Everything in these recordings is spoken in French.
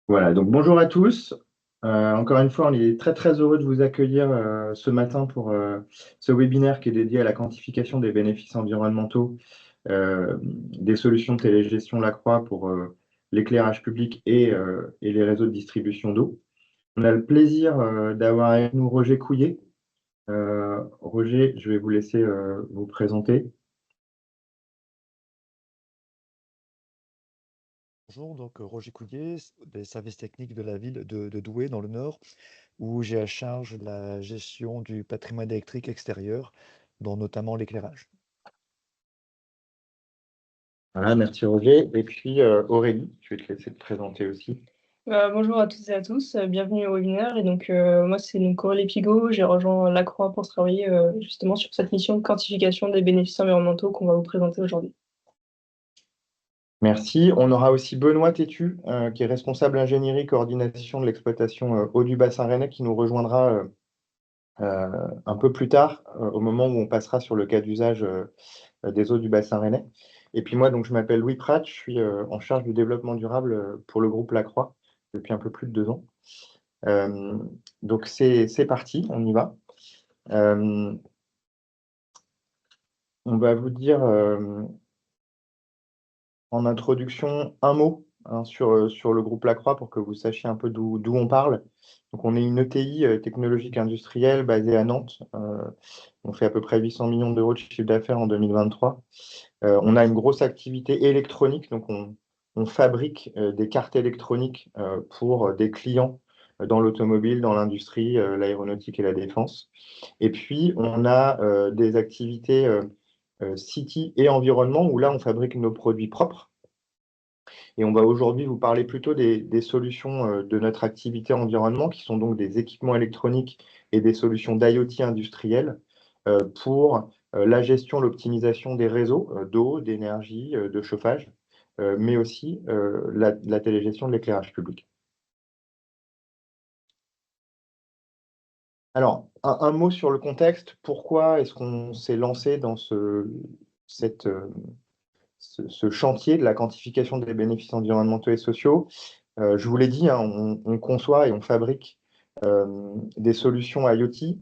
Voilà, donc bonjour à tous. Encore une fois, on est très très heureux de vous accueillir ce matin pour ce webinaire qui est dédié à la quantification des bénéfices environnementaux des solutions de télégestion Lacroix pour l'éclairage public et les réseaux de distribution d'eau. On a le plaisir d'avoir avec nous Roger Couillet. Roger, je vais vous laisser vous présenter. Bonjour, donc Roger Couillet, des services techniques de la ville de Douai dans le Nord, où j'ai à charge la gestion du patrimoine électrique extérieur, dont notamment l'éclairage. Voilà, merci Roger. Et puis Aurélie, je vais te laisser te présenter aussi. Bonjour à toutes et à tous, bienvenue au webinaire. Et donc, moi, c'est donc Aurélie Pigault. J'ai rejoint Lacroix pour travailler justement sur cette mission de quantification des bénéfices environnementaux qu'on va vous présenter aujourd'hui. Merci. On aura aussi Benoît Tétu, qui est responsable ingénierie coordination de l'exploitation eau du bassin rennais, qui nous rejoindra un peu plus tard, au moment où on passera sur le cas d'usage des eaux du bassin rennais. Et puis moi, donc, je m'appelle Louis Prat, je suis en charge du développement durable pour le groupe Lacroix depuis un peu plus de 2 ans. Donc c'est parti, on y va. On va vous dire en introduction un mot sur le groupe Lacroix pour que vous sachiez un peu d'où on parle. Donc, on est une ETI technologique industrielle basée à Nantes. On fait à peu près 800 millions d'euros de chiffre d'affaires en 2023. On a une grosse activité électronique, donc on fabrique des cartes électroniques pour des clients dans l'automobile, dans l'industrie, l'aéronautique et la défense. Et puis, on a des activités city et environnement, où là, on fabrique nos produits propres. Et on va aujourd'hui vous parler plutôt des solutions de notre activité environnement, qui sont donc des équipements électroniques et des solutions d'IoT industrielles pour la gestion, l'optimisation des réseaux d'eau, d'énergie, de chauffage, mais aussi la télégestion de l'éclairage public. Alors, un mot sur le contexte. Pourquoi est-ce qu'on s'est lancé dans cette, ce chantier de la quantification des bénéfices environnementaux et sociaux? Je vous l'ai dit, hein, on conçoit et on fabrique des solutions IoT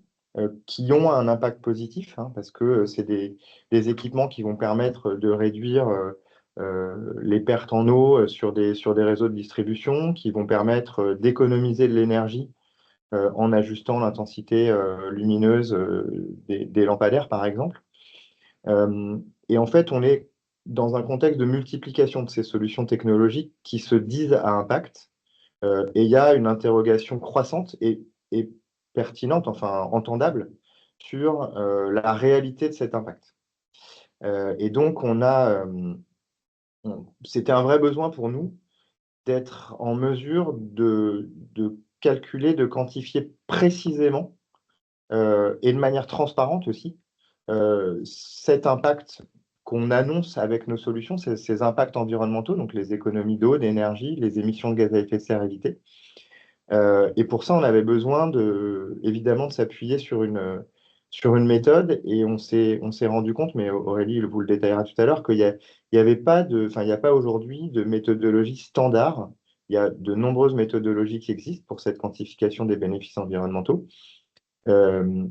qui ont un impact positif, hein, parce que c'est des équipements qui vont permettre de réduire les pertes en eau sur des réseaux de distribution, qui vont permettre d'économiser de l'énergie en ajustant l'intensité lumineuse des lampadaires, par exemple. Euh, et en fait, on est dans un contexte de multiplication de ces solutions technologiques qui se disent à impact. Et il y a une interrogation croissante et pertinente, enfin entendable, sur la réalité de cet impact. Et donc, c'était un vrai besoin pour nous d'être en mesure de calculer, de quantifier précisément et de manière transparente aussi cet impact qu'on annonce avec nos solutions, ces impacts environnementaux, donc les économies d'eau, d'énergie, les émissions de gaz à effet de serre évitées. Et pour ça, on avait besoin évidemment de s'appuyer sur une méthode, et on s'est rendu compte, mais Aurélie vous le détaillera tout à l'heure, il y avait pas enfin, il n'y a pas aujourd'hui de méthodologie standard. Il y a de nombreuses méthodologies qui existent pour cette quantification des bénéfices environnementaux, euh,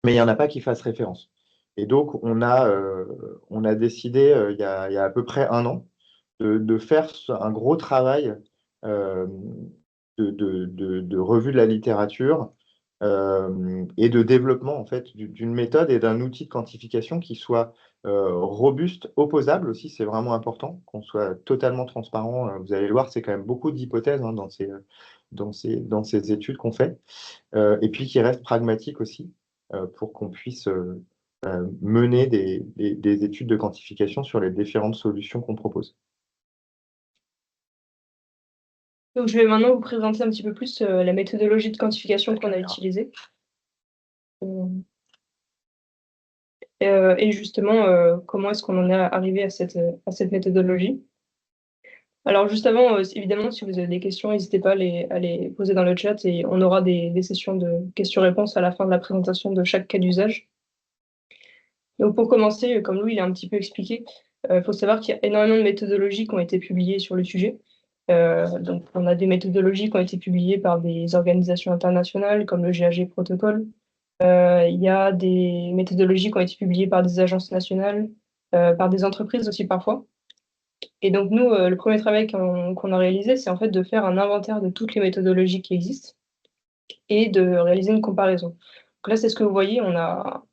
mais il n'y en a pas qui fassent référence. Et donc, on a décidé, il y a à peu près 1 an, de faire un gros travail euh, de revue de la littérature et de développement en fait d'une méthode et d'un outil de quantification qui soit robuste, opposable aussi, c'est vraiment important, qu'on soit totalement transparent. Vous allez le voir, c'est quand même beaucoup d'hypothèses hein, dans ces études qu'on fait, et puis qui reste pragmatique aussi pour qu'on puisse mener des études de quantification sur les différentes solutions qu'on propose. Donc, je vais maintenant vous présenter un petit peu plus la méthodologie de quantification qu'on a utilisée. Et justement, comment est-ce qu'on en est arrivé à cette méthodologie. Alors, juste avant, évidemment, si vous avez des questions, n'hésitez pas à les poser dans le chat, et on aura des sessions de questions-réponses à la fin de la présentation de chaque cas d'usage. Donc, pour commencer, comme Louis il a un petit peu expliqué, il faut savoir qu'il y a énormément de méthodologies qui ont été publiées sur le sujet. Donc, on a des méthodologies qui ont été publiées par des organisations internationales comme le GAG Protocol. Il y a des méthodologies qui ont été publiées par des agences nationales, par des entreprises aussi parfois. Et donc, nous, le premier travail qu'on a réalisé, c'est en fait de faire un inventaire de toutes les méthodologies qui existent et de réaliser une comparaison. Donc là, c'est ce que vous voyez, on a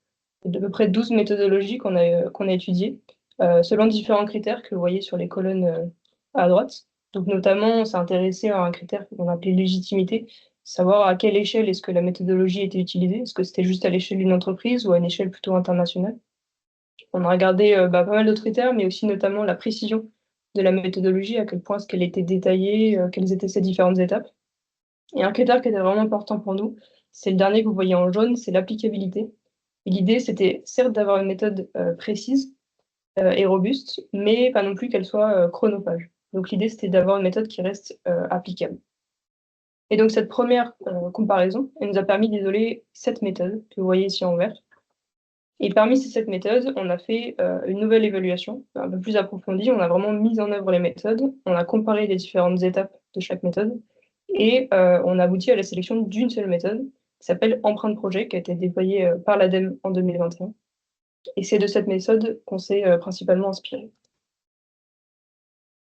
à peu près 12 méthodologies qu'on a étudiées, selon différents critères que vous voyez sur les colonnes à droite. Donc notamment, on s'est intéressé à un critère qu'on appelait légitimité, savoir à quelle échelle est-ce que la méthodologie était utilisée, est-ce que c'était juste à l'échelle d'une entreprise ou à une échelle plutôt internationale. On a regardé pas mal d'autres critères, mais aussi notamment la précision de la méthodologie, à quel point est-ce qu'elle était détaillée, quelles étaient ses différentes étapes. Et un critère qui était vraiment important pour nous, c'est le dernier que vous voyez en jaune, c'est l'applicabilité. Et l'idée, c'était certes d'avoir une méthode précise et robuste, mais pas non plus qu'elle soit chronophage. Donc l'idée, c'était d'avoir une méthode qui reste applicable. Et donc cette première comparaison, elle nous a permis d'isoler 7 méthodes que vous voyez ici en vert. Et parmi ces 7 méthodes, on a fait une nouvelle évaluation un peu plus approfondie. On a vraiment mis en œuvre les méthodes, on a comparé les différentes étapes de chaque méthode, et on a abouti à la sélection d'une seule méthode qui s'appelle Empreinte Projet, qui a été déployée par l'ADEME en 2021. Et c'est de cette méthode qu'on s'est principalement inspiré.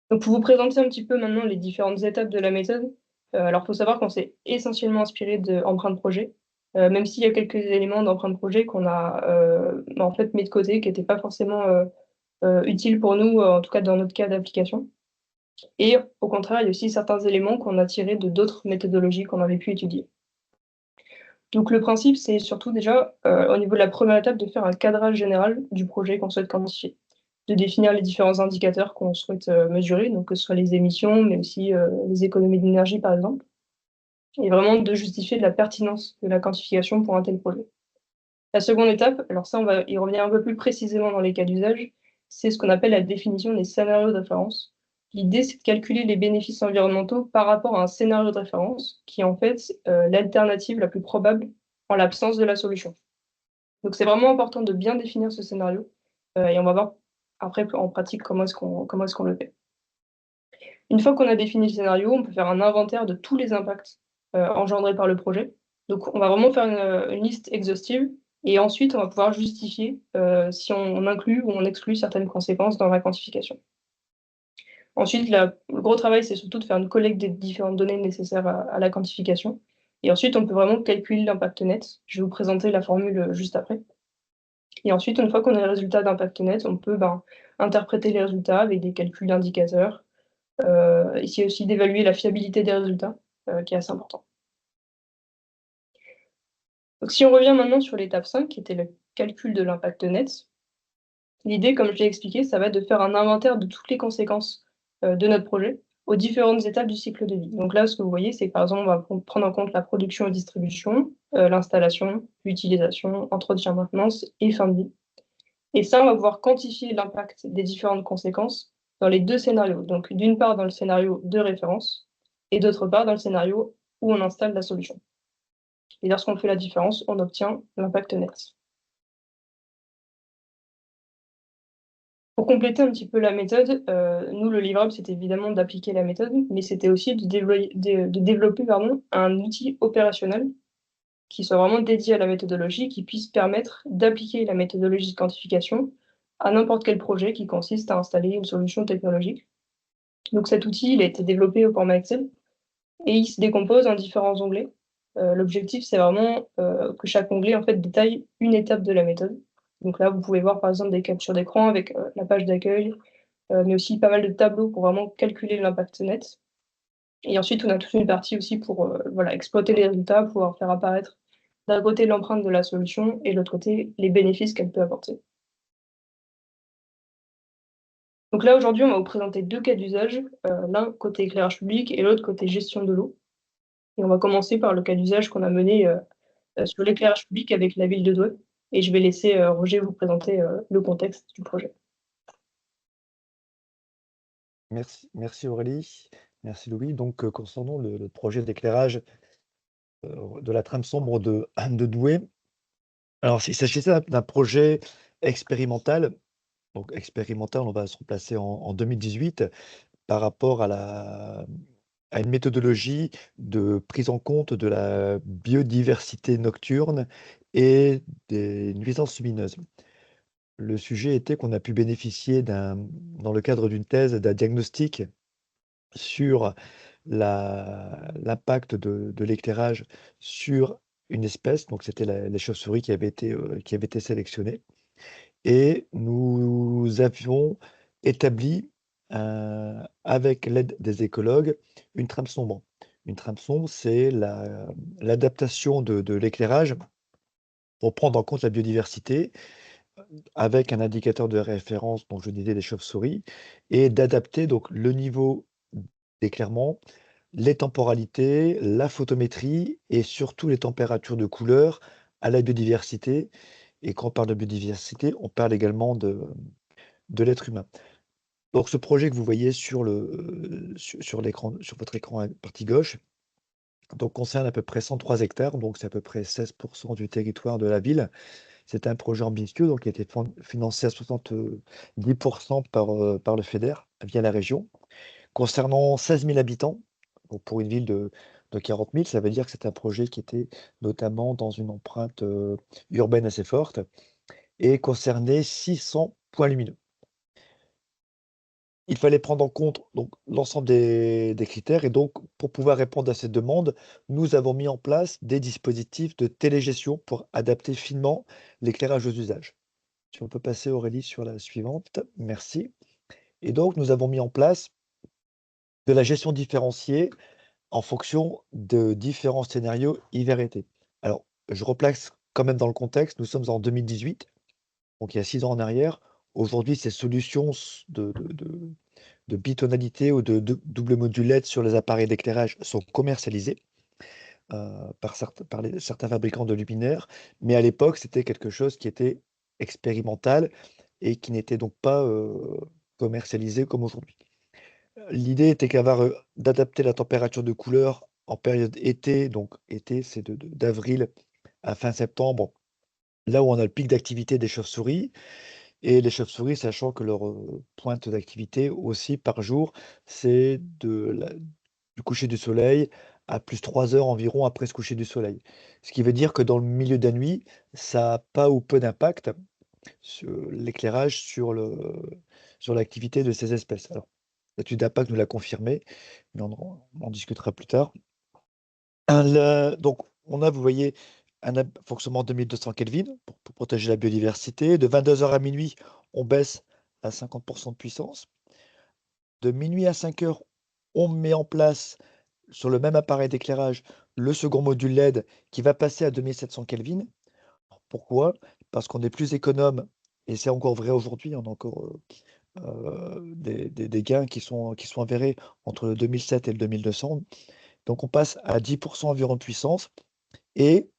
Donc pour vous présenter un petit peu maintenant les différentes étapes de la méthode, alors il faut savoir qu'on s'est essentiellement inspiré de Empreinte Projet, même s'il y a quelques éléments d'Empreinte Projet qu'on a en fait mis de côté, qui n'étaient pas forcément utiles pour nous, en tout cas dans notre cas d'application. Et au contraire, il y a aussi certains éléments qu'on a tirés de d'autres méthodologies qu'on avait pu étudier. Donc le principe, c'est surtout déjà, au niveau de la première étape, de faire un cadrage général du projet qu'on souhaite quantifier, de définir les différents indicateurs qu'on souhaite mesurer, donc que ce soit les émissions, mais aussi les économies d'énergie, par exemple, et vraiment de justifier de la pertinence de la quantification pour un tel projet. La seconde étape, alors ça, on va y revenir un peu plus précisément dans les cas d'usage, c'est ce qu'on appelle la définition des scénarios de référence. L'idée, c'est de calculer les bénéfices environnementaux par rapport à un scénario de référence, qui est en fait l'alternative la plus probable en l'absence de la solution. Donc c'est vraiment important de bien définir ce scénario, et on va voir après en pratique comment est-ce qu'on le fait. Une fois qu'on a défini le scénario, on peut faire un inventaire de tous les impacts engendrés par le projet. Donc on va vraiment faire une liste exhaustive, et ensuite on va pouvoir justifier si on inclut ou on exclut certaines conséquences dans la quantification. Ensuite, le gros travail, c'est surtout de faire une collecte des différentes données nécessaires à la quantification. Et ensuite, on peut vraiment calculer l'impact net. Je vais vous présenter la formule juste après. Et ensuite, une fois qu'on a les résultats d'impact net, on peut interpréter les résultats avec des calculs d'indicateurs. Ici aussi d'évaluer la fiabilité des résultats, qui est assez important. Donc si on revient maintenant sur l'étape 5, qui était le calcul de l'impact net, l'idée, comme je l'ai expliqué, ça va être de faire un inventaire de toutes les conséquences de notre projet aux différentes étapes du cycle de vie. Donc là, ce que vous voyez, c'est que par exemple, on va prendre en compte la production et distribution, l'installation, l'utilisation, entretien, maintenance et fin de vie. Et ça, on va pouvoir quantifier l'impact des différentes conséquences dans les deux scénarios. Donc d'une part dans le scénario de référence et d'autre part dans le scénario où on installe la solution. Et lorsqu'on fait la différence, on obtient l'impact net. Pour compléter un petit peu la méthode, nous, le livrable, c'était évidemment d'appliquer la méthode, mais c'était aussi de développer un outil opérationnel qui soit vraiment dédié à la méthodologie, qui puisse permettre d'appliquer la méthodologie de quantification à n'importe quel projet qui consiste à installer une solution technologique. Donc cet outil, il a été développé au format Excel et il se décompose en différents onglets. L'objectif, c'est vraiment que chaque onglet en fait détaille une étape de la méthode. Donc là, vous pouvez voir par exemple des captures d'écran avec la page d'accueil, mais aussi pas mal de tableaux pour vraiment calculer l'impact net. Et ensuite, on a toute une partie aussi pour exploiter les résultats, pouvoir faire apparaître d'un côté l'empreinte de la solution et de l'autre côté les bénéfices qu'elle peut apporter. Donc là, aujourd'hui, on va vous présenter deux cas d'usage, l'un côté éclairage public et l'autre côté gestion de l'eau. Et on va commencer par le cas d'usage qu'on a mené sur l'éclairage public avec la ville de Douai. Et je vais laisser Roger vous présenter le contexte du projet. Merci Aurélie, merci Louis. Donc, concernant le projet d'éclairage de la trame sombre de Douai, alors il s'agissait d'un projet expérimental. Donc expérimental, on va se replacer en 2018, par rapport à une méthodologie de prise en compte de la biodiversité nocturne et des nuisances lumineuses. Le sujet était qu'on a pu bénéficier dans le cadre d'une thèse, d'un diagnostic sur l'impact de l'éclairage sur une espèce. Donc, c'était les chauves-souris qui avaient été sélectionnées. Et nous avions établi, avec l'aide des écologues, une trame sombre. Une trame sombre, c'est l'adaptation de l'éclairage pour prendre en compte la biodiversité, avec un indicateur de référence, dont je disais les chauves-souris, et d'adapter donc le niveau d'éclairement, les temporalités, la photométrie et surtout les températures de couleur à la biodiversité. Et quand on parle de biodiversité, on parle également de l'être humain. Donc ce projet que vous voyez sur l'écran, sur votre écran à partie gauche, donc concerne à peu près 103 hectares, donc c'est à peu près 16% du territoire de la ville. C'est un projet ambitieux, donc qui a été financé à 70% par le FEDER via la région, concernant 16 000 habitants. Donc pour une ville de 40 000, ça veut dire que c'est un projet qui était notamment dans une empreinte urbaine assez forte et concernait 600 points lumineux. Il fallait prendre en compte donc l'ensemble des critères et donc pour pouvoir répondre à cette demande, nous avons mis en place des dispositifs de télégestion pour adapter finement l'éclairage aux usages. Si on peut passer, Aurélie, sur la suivante. Merci. Et donc, nous avons mis en place de la gestion différenciée en fonction de différents scénarios hiver-été. Alors, je replace quand même dans le contexte, nous sommes en 2018, donc il y a 6 ans en arrière. Aujourd'hui, ces solutions de bitonalité ou de double modulette sur les appareils d'éclairage sont commercialisées par certains fabricants de luminaires, mais à l'époque, c'était quelque chose qui était expérimental et qui n'était donc pas commercialisé comme aujourd'hui. L'idée était d'adapter la température de couleur en période été, donc été, c'est d'avril à fin septembre, là où on a le pic d'activité des chauves-souris. Et les chauves-souris, sachant que leur pointe d'activité aussi par jour, c'est du coucher du soleil à plus 3 heures environ après ce coucher du soleil. Ce qui veut dire que dans le milieu de la nuit, ça n'a pas ou peu d'impact sur l'éclairage sur l'activité de ces espèces. Alors, l'étude d'impact nous l'a confirmé, mais on en discutera plus tard. Donc, on a, vous voyez, un fonctionnement de 1200 Kelvin pour protéger la biodiversité. De 22 h à minuit, on baisse à 50% de puissance. De minuit à 5 h, on met en place, sur le même appareil d'éclairage, le second module LED qui va passer à 2700 Kelvin. Pourquoi? Parce qu'on est plus économe, et c'est encore vrai aujourd'hui, on a encore des gains qui sont avérés entre le 2007 et le 2200. Donc on passe à 10% environ de puissance. Et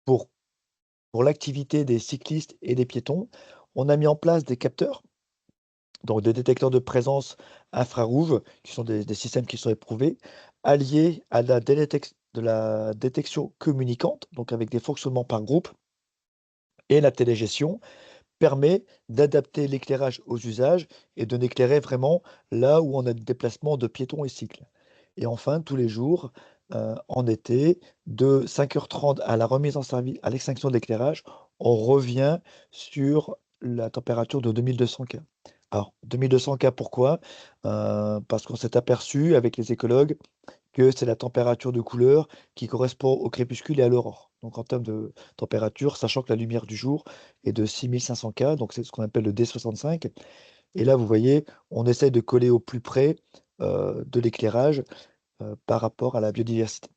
pour, pour l'activité des cyclistes et des piétons, on a mis en place des capteurs, donc des détecteurs de présence infrarouge, qui sont des systèmes qui sont éprouvés, alliés à de la détection communicante, donc avec des fonctionnements par groupe, et la télégestion permet d'adapter l'éclairage aux usages et de n'éclairer vraiment là où on a des déplacements de piétons et cycles. Et enfin, tous les jours, en été, de 5 h 30 à la remise en service, à l'extinction de l'éclairage, on revient sur la température de 2200 K. Alors, 2200 K, pourquoi? Parce qu'on s'est aperçu avec les écologues que c'est la température de couleur qui correspond au crépuscule et à l'aurore. Donc en termes de température, sachant que la lumière du jour est de 6500 K, donc c'est ce qu'on appelle le D65. Et là, vous voyez, on essaye de coller au plus près de l'éclairage par rapport à la biodiversité.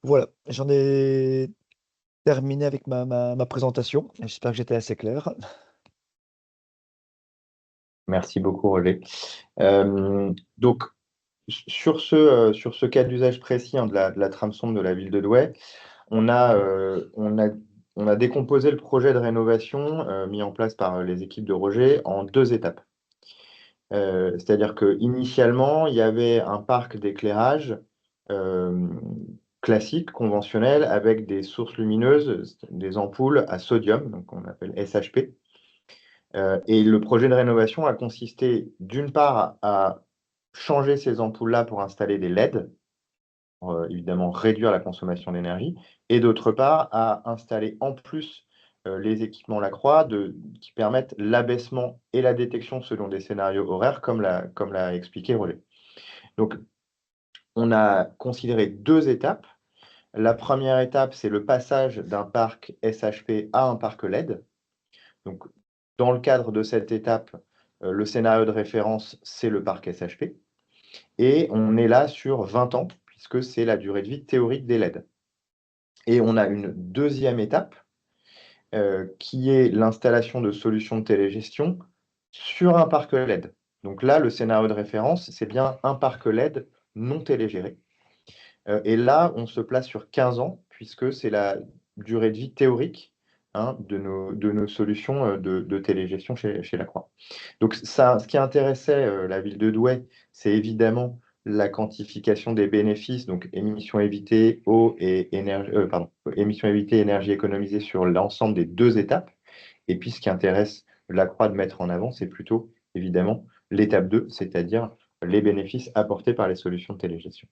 Voilà, j'en ai terminé avec ma présentation. J'espère que j'étais assez clair. Merci beaucoup, Roger. Donc, sur ce cas d'usage précis, hein, de la trame sombre de la ville de Douai, on a décomposé le projet de rénovation mis en place par les équipes de Roger en 2 étapes. C'est-à-dire qu'initialement, il y avait un parc d'éclairage classique, conventionnel, avec des sources lumineuses, des ampoules à sodium, donc on appelle SHP. Et le projet de rénovation a consisté d'une part à changer ces ampoules-là pour installer des LED, pour évidemment réduire la consommation d'énergie, et d'autre part à installer en plus les équipements Lacroix qui permettent l'abaissement et la détection selon des scénarios horaires, comme l'a expliqué Rollet. Donc, on a considéré 2 étapes. La première étape, c'est le passage d'un parc SHP à un parc LED. Donc, dans le cadre de cette étape, le scénario de référence, c'est le parc SHP. Et on est là sur 20 ans, puisque c'est la durée de vie théorique des LED. Et on a une deuxième étape, qui est l'installation de solutions de télégestion sur un parc LED. Donc là, le scénario de référence, c'est bien un parc LED non télégéré. Et là, on se place sur 15 ans, puisque c'est la durée de vie théorique de nos solutions de télégestion chez Lacroix. Donc ça, ce qui intéressait la ville de Douai, c'est évidemment la quantification des bénéfices, donc émissions évitées, eau et énergie, émissions évitées, énergie économisée sur l'ensemble des 2 étapes. Et puis ce qui intéresse Lacroix de mettre en avant, c'est plutôt évidemment l'étape 2, c'est-à-dire les bénéfices apportés par les solutions de télégestion.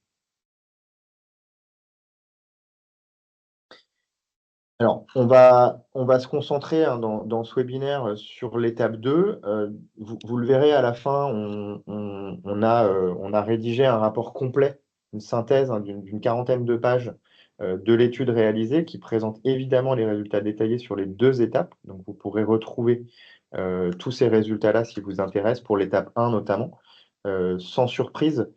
Alors, on va se concentrer dans ce webinaire sur l'étape 2. Vous le verrez à la fin, on a rédigé un rapport complet, une synthèse d'une quarantaine de pages de l'étude réalisée qui présente évidemment les résultats détaillés sur les 2 étapes. Donc, vous pourrez retrouver tous ces résultats-là si vous intéressent pour l'étape 1 notamment. Sans surprise,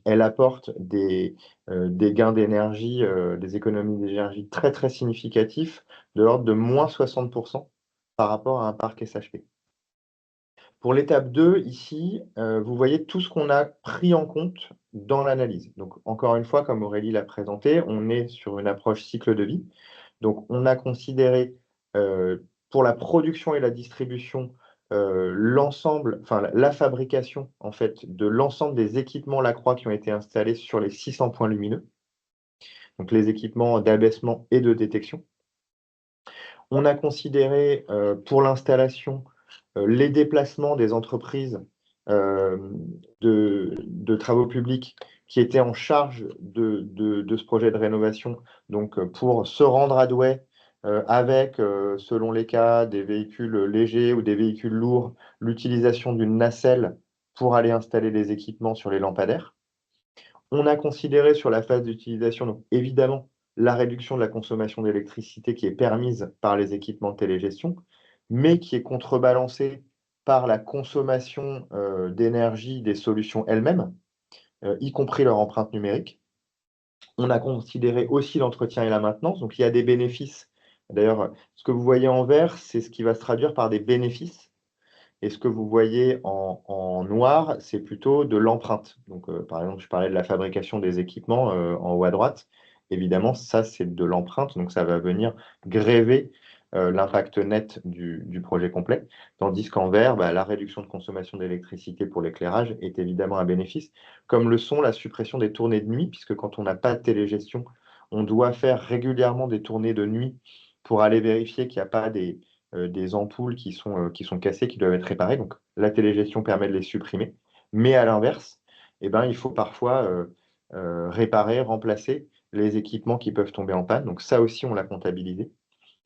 elle apporte des gains d'énergie, des économies d'énergie très très significatifs, de l'ordre de moins 60% par rapport à un parc SHP. Pour l'étape 2, ici, vous voyez tout ce qu'on a pris en compte dans l'analyse. Donc, encore une fois, comme Aurélie l'a présenté, on est sur une approche cycle de vie. Donc, on a considéré pour la production et la distribution l'ensemble, enfin la fabrication en fait de l'ensemble des équipements Lacroix qui ont été installés sur les 600 points lumineux, donc les équipements d'abaissement et de détection. On a considéré pour l'installation les déplacements des entreprises de travaux publics qui étaient en charge de ce projet de rénovation, donc pour se rendre à Douai avec, selon les cas, des véhicules légers ou des véhicules lourds, l'utilisation d'une nacelle pour aller installer les équipements sur les lampadaires. On a considéré sur la phase d'utilisation, donc évidemment, la réduction de la consommation d'électricité qui est permise par les équipements de télégestion, mais qui est contrebalancée par la consommation d'énergie des solutions elles-mêmes, y compris leur empreinte numérique. On a considéré aussi l'entretien et la maintenance, donc il y a des bénéfices. D'ailleurs, ce que vous voyez en vert, c'est ce qui va se traduire par des bénéfices. Et ce que vous voyez en noir, c'est plutôt de l'empreinte. Donc, par exemple, je parlais de la fabrication des équipements en haut à droite. Évidemment, ça, c'est de l'empreinte. Donc, ça va venir gréver l'impact net du projet complet. Tandis qu'en vert, la réduction de consommation d'électricité pour l'éclairage est évidemment un bénéfice, comme le sont la suppression des tournées de nuit, puisque quand on n'a pas de télégestion, on doit faire régulièrement des tournées de nuit pour aller vérifier qu'il n'y a pas des ampoules qui sont cassées, qui doivent être réparées. Donc, la télégestion permet de les supprimer. Mais à l'inverse, il faut parfois réparer, remplacer les équipements qui peuvent tomber en panne. Donc, ça aussi, on l'a comptabilisé.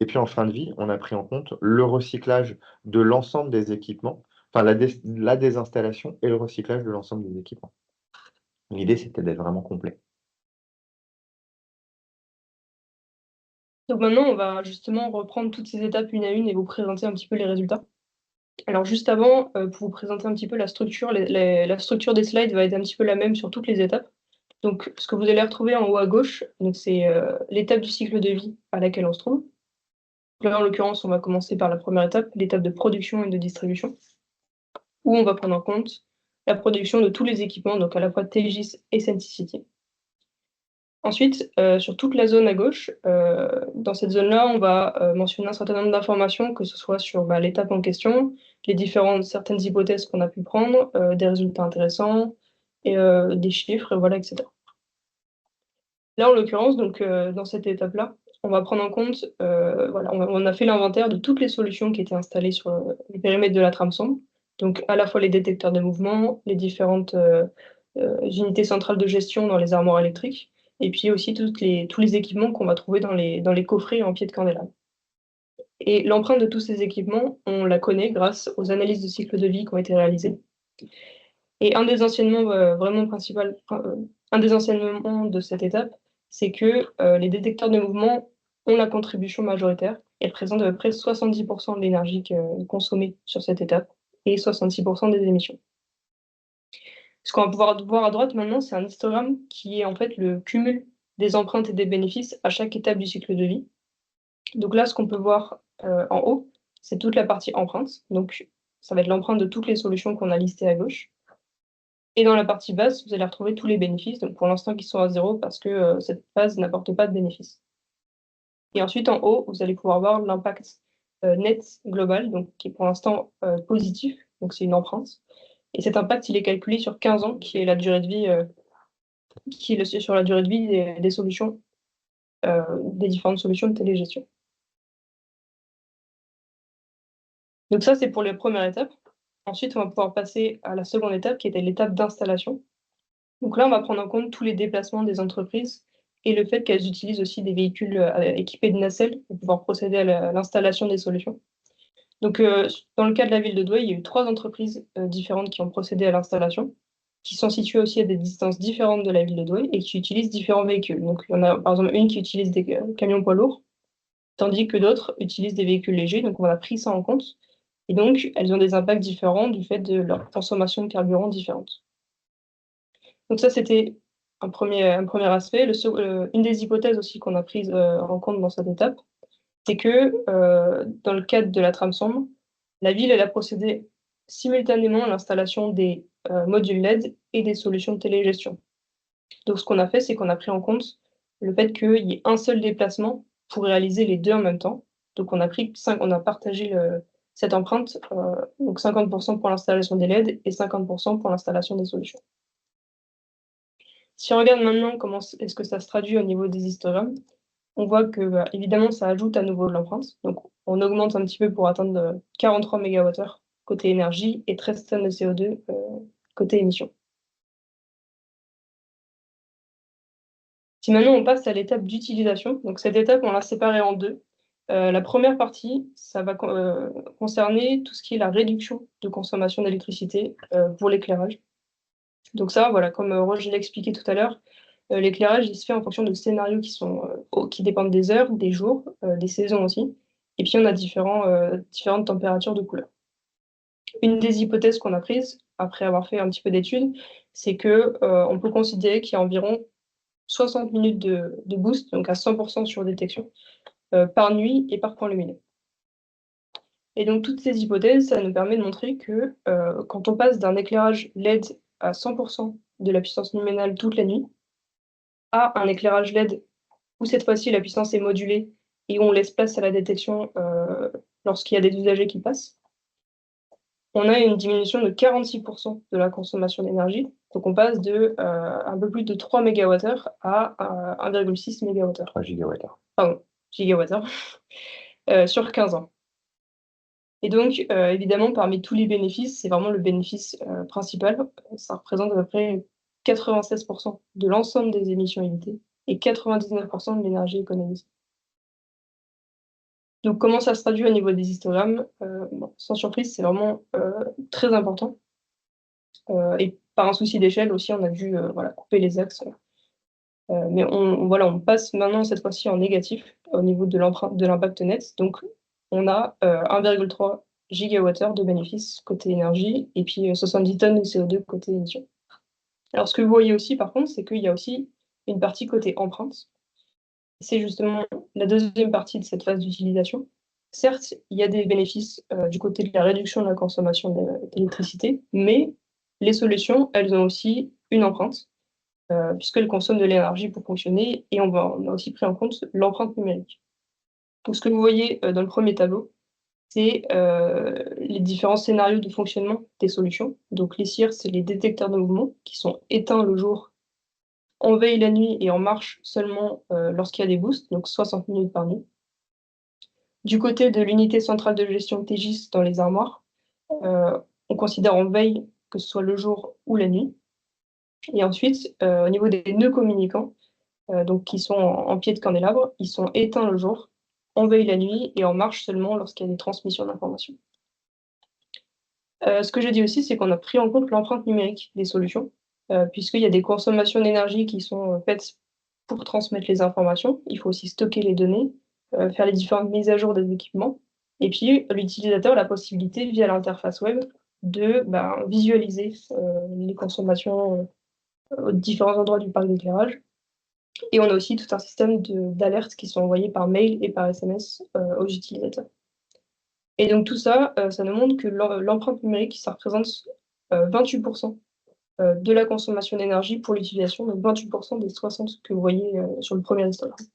Et puis, en fin de vie, on a pris en compte le recyclage de l'ensemble des équipements, enfin, la désinstallation et le recyclage de l'ensemble des équipements. L'idée, c'était d'être vraiment complet. Donc maintenant, on va justement reprendre toutes ces étapes une à une et vous présenter un petit peu les résultats. Alors juste avant, pour vous présenter un petit peu la structure, la structure des slides va être un petit peu la même sur toutes les étapes. Donc ce que vous allez retrouver en haut à gauche, c'est l'étape du cycle de vie à laquelle on se trouve. Là, en l'occurrence, on va commencer par la première étape, l'étape de production et de distribution, où on va prendre en compte la production de tous les équipements, donc à la fois TGIS et Sensi-City. Ensuite, sur toute la zone à gauche, dans cette zone-là, on va mentionner un certain nombre d'informations, que ce soit sur l'étape en question, certaines hypothèses qu'on a pu prendre, des résultats intéressants, et des chiffres, voilà, etc. Là, en l'occurrence, donc, dans cette étape-là, on va prendre en compte, voilà, on a fait l'inventaire de toutes les solutions qui étaient installées sur le périmètre de la trame sombre. Donc à la fois les détecteurs de mouvement, les différentes unités centrales de gestion dans les armoires électriques, et puis aussi tous les équipements qu'on va trouver dans les coffrets en pied de candélabre. Et l'empreinte de tous ces équipements, on la connaît grâce aux analyses de cycle de vie qui ont été réalisées. Et un des enseignements un des enseignements de cette étape, c'est que les détecteurs de mouvement ont la contribution majoritaire et représentent à peu près 70% de l'énergie consommée sur cette étape et 66% des émissions. Ce qu'on va pouvoir voir à droite maintenant, c'est un histogramme qui est en fait le cumul des empreintes et des bénéfices à chaque étape du cycle de vie. Donc là, ce qu'on peut voir en haut, c'est toute la partie empreinte. Donc ça va être l'empreinte de toutes les solutions qu'on a listées à gauche. Et dans la partie basse, vous allez retrouver tous les bénéfices, donc pour l'instant qui sont à 0 parce que cette phase n'apporte pas de bénéfices. Et ensuite, en haut, vous allez pouvoir voir l'impact net global, donc qui est pour l'instant positif, donc c'est une empreinte. Et cet impact, il est calculé sur 15 ans, qui est la durée de vie, sur la durée de vie des solutions, des différentes solutions de télégestion. Donc ça, c'est pour les premières étapes. Ensuite, on va pouvoir passer à la seconde étape, qui était l'étape d'installation. Donc là, on va prendre en compte tous les déplacements des entreprises et le fait qu'elles utilisent aussi des véhicules équipés de nacelles pour pouvoir procéder à l'installation des solutions. Donc, dans le cas de la ville de Douai, il y a eu 3 entreprises différentes qui ont procédé à l'installation, qui sont situées aussi à des distances différentes de la ville de Douai et qui utilisent différents véhicules. Donc, il y en a par exemple une qui utilise des camions poids lourds, tandis que d'autres utilisent des véhicules légers. Donc, on a pris ça en compte. Et donc, elles ont des impacts différents du fait de leur consommation de carburant différente. Donc ça, c'était un premier aspect. Une des hypothèses aussi qu'on a prises en compte dans cette étape, c'est que dans le cadre de la trame sombre, la ville elle a procédé simultanément à l'installation des modules LED et des solutions de télégestion. Donc ce qu'on a fait, c'est qu'on a pris en compte le fait qu'il y ait un seul déplacement pour réaliser les deux en même temps. Donc on a partagé cette empreinte, donc 50% pour l'installation des LED et 50% pour l'installation des solutions. Si on regarde maintenant comment est-ce que ça se traduit au niveau des histogrammes, on voit que évidemment ça ajoute à nouveau de l'empreinte. Donc on augmente un petit peu pour atteindre 43 MWh côté énergie et 13 tonnes de CO2 côté émission. Si maintenant on passe à l'étape d'utilisation, donc cette étape on l'a séparée en deux. La première partie, ça va concerner tout ce qui est la réduction de consommation d'électricité pour l'éclairage. Donc ça, voilà, comme Roger l'a expliqué tout à l'heure, l'éclairage, il se fait en fonction de scénarios qui dépendent des heures, des jours, des saisons aussi. Et puis, on a différentes températures de couleur. Une des hypothèses qu'on a prises, après avoir fait un petit peu d'études, c'est que on peut considérer qu'il y a environ 60 minutes de boost, donc à 100% sur détection, par nuit et par point lumineux. Et donc, toutes ces hypothèses, ça nous permet de montrer que quand on passe d'un éclairage LED à 100% de la puissance nominale toute la nuit, à un éclairage LED où cette fois-ci la puissance est modulée et où on laisse place à la détection lorsqu'il y a des usagers qui passent, on a une diminution de 46% de la consommation d'énergie. Donc on passe de un peu plus de 3 MWh à 1,6 MWh. 3 GWh. Pardon, gigawattheure, sur 15 ans. Et donc, évidemment, parmi tous les bénéfices, c'est vraiment le bénéfice principal. Ça représente à peu près 96% de l'ensemble des émissions évitées et 99% de l'énergie économisée. Donc, comment ça se traduit au niveau des histogrammes? Sans surprise, c'est vraiment très important. Et par un souci d'échelle aussi, on a dû couper les axes. Mais on passe maintenant cette fois-ci en négatif au niveau de l'impact net. Donc, on a 1,3 gigawattheure de bénéfices côté énergie et puis 70 tonnes de CO2 côté émission. Alors, ce que vous voyez aussi, par contre, c'est qu'il y a aussi une partie côté empreinte. C'est justement la deuxième partie de cette phase d'utilisation. Certes, il y a des bénéfices du côté de la réduction de la consommation d'électricité, mais les solutions, elles ont aussi une empreinte, puisqu'elles consomment de l'énergie pour fonctionner, et on a aussi pris en compte l'empreinte numérique. Donc, ce que vous voyez dans le premier tableau, c'est les différents scénarios de fonctionnement des solutions. Donc, les CIR, c'est les détecteurs de mouvement qui sont éteints le jour en veille la nuit et en marche seulement lorsqu'il y a des boosts, donc 60 minutes par nuit. Du côté de l'unité centrale de gestion TGIS dans les armoires, on considère en veille que ce soit le jour ou la nuit. Et ensuite, au niveau des nœuds communicants, donc qui sont en pied de candélabre, ils sont éteints le jour, en veille la nuit et en marche seulement lorsqu'il y a des transmissions d'informations. Ce que je dis aussi, c'est qu'on a pris en compte l'empreinte numérique des solutions, puisqu'il y a des consommations d'énergie qui sont faites pour transmettre les informations. Il faut aussi stocker les données, faire les différentes mises à jour des équipements. Et puis, l'utilisateur a la possibilité, via l'interface web, de visualiser les consommations aux différents endroits du parc d'éclairage. Et on a aussi tout un système d'alertes qui sont envoyées par mail et par SMS aux utilisateurs. Et donc tout ça, ça nous montre que l'empreinte numérique, ça représente 28% de la consommation d'énergie pour l'utilisation, donc 28% des 60 que vous voyez sur le premier histogramme.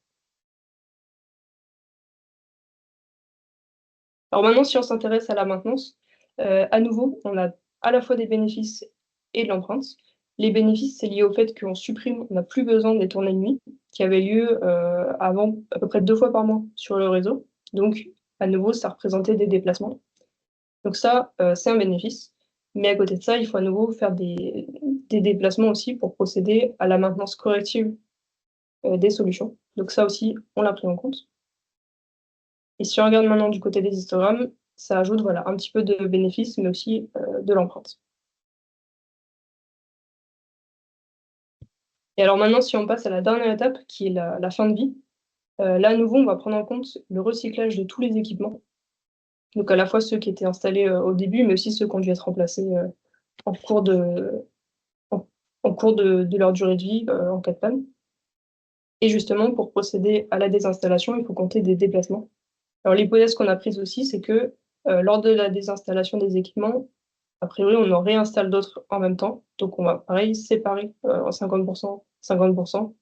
Alors maintenant, si on s'intéresse à la maintenance, à nouveau, on a à la fois des bénéfices et de l'empreinte. Les bénéfices, c'est lié au fait qu'on supprime, on n'a plus besoin des tournées de nuit qui avaient lieu avant à peu près 2 fois par mois sur le réseau. Donc, à nouveau, ça représentait des déplacements. Donc ça, c'est un bénéfice. Mais à côté de ça, il faut à nouveau faire des déplacements aussi pour procéder à la maintenance corrective des solutions. Donc ça aussi, on l'a pris en compte. Et si on regarde maintenant du côté des histogrammes, ça ajoute un petit peu de bénéfices, mais aussi de l'empreinte. Et alors maintenant, si on passe à la dernière étape, qui est la fin de vie, là, à nouveau, on va prendre en compte le recyclage de tous les équipements. Donc à la fois ceux qui étaient installés au début, mais aussi ceux qui ont dû être remplacés en cours de leur durée de vie en cas de panne. Et justement, pour procéder à la désinstallation, il faut compter des déplacements. Alors l'hypothèse qu'on a prise aussi, c'est que lors de la désinstallation des équipements, a priori, on en réinstalle d'autres en même temps. Donc on va, pareil, séparer en 50%, 50%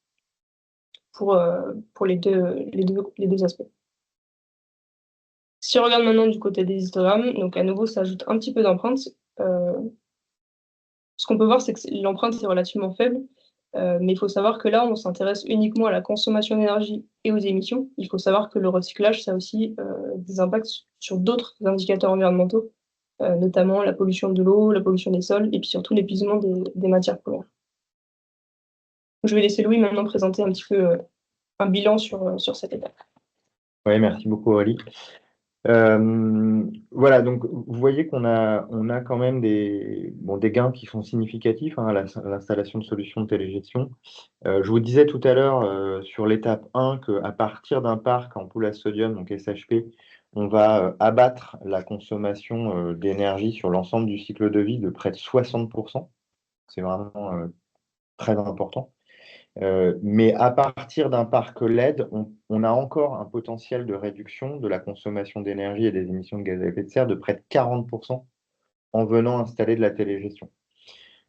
pour les deux aspects. Si on regarde maintenant du côté des histogrammes, donc à nouveau, ça ajoute un petit peu d'empreinte. Ce qu'on peut voir, c'est que l'empreinte est relativement faible, mais il faut savoir que là, on s'intéresse uniquement à la consommation d'énergie et aux émissions. Il faut savoir que le recyclage, ça a aussi des impacts sur d'autres indicateurs environnementaux, notamment la pollution de l'eau, la pollution des sols, et puis surtout l'épuisement des matières premières. Je vais laisser Louis maintenant présenter un petit peu un bilan sur cette étape. Oui, merci beaucoup Aurélie. Voilà, donc vous voyez qu'on a quand même des gains qui sont significatifs à l'installation de solutions de télégestion. Je vous disais tout à l'heure sur l'étape 1 qu'à partir d'un parc en poule à sodium, donc SHP, on va abattre la consommation d'énergie sur l'ensemble du cycle de vie de près de 60%. C'est vraiment très important. Mais à partir d'un parc LED, on a encore un potentiel de réduction de la consommation d'énergie et des émissions de gaz à effet de serre de près de 40% en venant installer de la télégestion.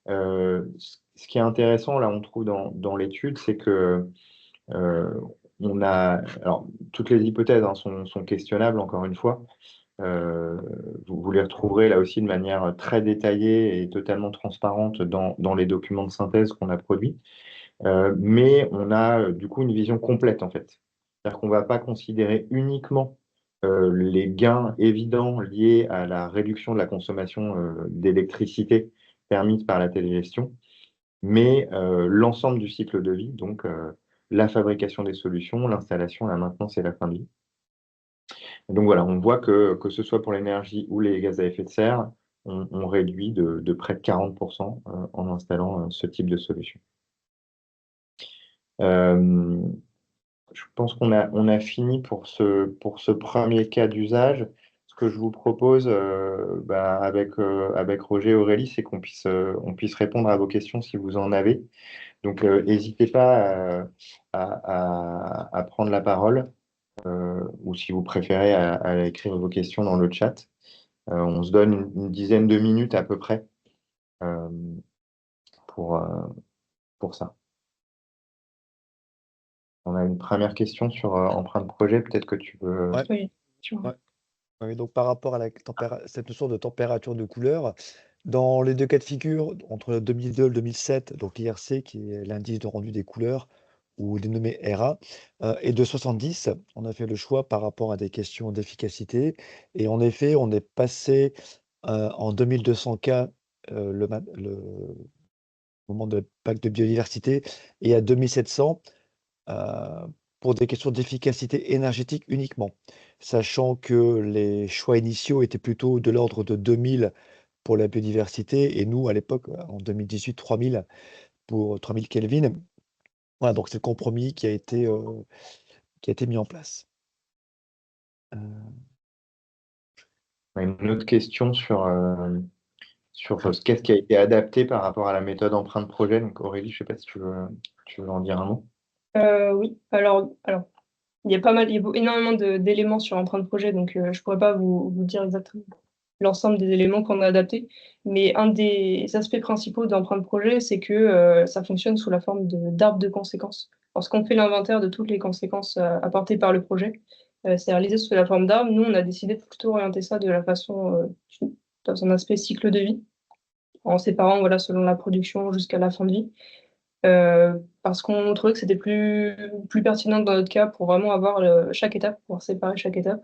Ce qui est intéressant, là, on trouve dans l'étude, c'est que alors, toutes les hypothèses sont questionnables, encore une fois. Vous les retrouverez là aussi de manière très détaillée et totalement transparente dans les documents de synthèse qu'on a produits. Mais on a du coup une vision complète en fait. C'est-à-dire qu'on ne va pas considérer uniquement les gains évidents liés à la réduction de la consommation d'électricité permise par la télégestion, mais l'ensemble du cycle de vie, donc la fabrication des solutions, l'installation, la maintenance et la fin de vie. Donc voilà, on voit que ce soit pour l'énergie ou les gaz à effet de serre, on réduit de près de 40% en installant ce type de solution. Je pense qu'on a fini pour ce premier cas d'usage. Ce que je vous propose avec Roger et Aurélie, c'est qu'on puisse répondre à vos questions si vous en avez. Donc, n'hésitez pas à prendre la parole ou si vous préférez à écrire vos questions dans le chat. On se donne une dizaine de minutes à peu près pour ça. On a une première question sur empreinte projet. Peut-être que tu veux. Oui, Oui, donc par rapport à cette notion de température de couleur, Dans les deux cas de figure, entre 2002 et 2007, donc l'IRC, qui est l'indice de rendu des couleurs, ou dénommé ERA, est de 70. On a fait le choix par rapport à des questions d'efficacité. Et en effet, on est passé en 2200 cas le moment de pacte de biodiversité et à 2700 pour des questions d'efficacité énergétique uniquement, sachant que les choix initiaux étaient plutôt de l'ordre de 2000 pour la biodiversité et nous, à l'époque, en 2018, 3000 pour 3000 Kelvin. Voilà, donc c'est le compromis qui a été mis en place. Heu, Une autre question sur qu'est-ce qui a été adapté par rapport à la méthode empreinte projet. Donc Aurélie, je ne sais pas si tu veux en dire un mot. Oui, alors, il y a énormément d'éléments sur empreinte projet, donc je pourrais pas vous dire exactement l'ensemble des éléments qu'on a adaptés. Mais un des aspects principaux d'empreinte projet, c'est que ça fonctionne sous la forme d'arbre de conséquences. Lorsqu'on fait l'inventaire de toutes les conséquences apportées par le projet, c'est réalisé sous la forme d'arbre. Nous, on a décidé de plutôt orienter ça de la façon dans un aspect cycle de vie, en séparant voilà, selon la production jusqu'à la fin de vie. Parce qu'on trouvait que c'était plus pertinent dans notre cas pour vraiment avoir chaque étape, pouvoir séparer chaque étape.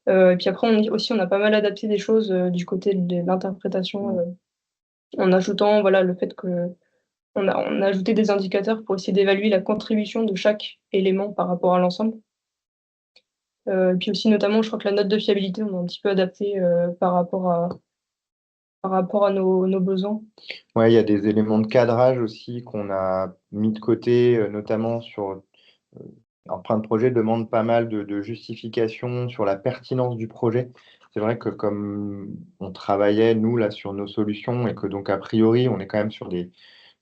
Et puis après, on a pas mal adapté des choses du côté de l'interprétation, en ajoutant voilà, le fait que on a ajouté des indicateurs pour essayer d'évaluer la contribution de chaque élément par rapport à l'ensemble. Et puis aussi, notamment, je crois que la note de fiabilité, on a un petit peu adapté par rapport à nos besoins. Ouais, il y a des éléments de cadrage aussi qu'on a mis de côté, notamment sur empreinte projet demande pas mal de justifications sur la pertinence du projet. C'est vrai que comme on travaillait, nous, là, sur nos solutions et que donc, a priori, on est quand même sur des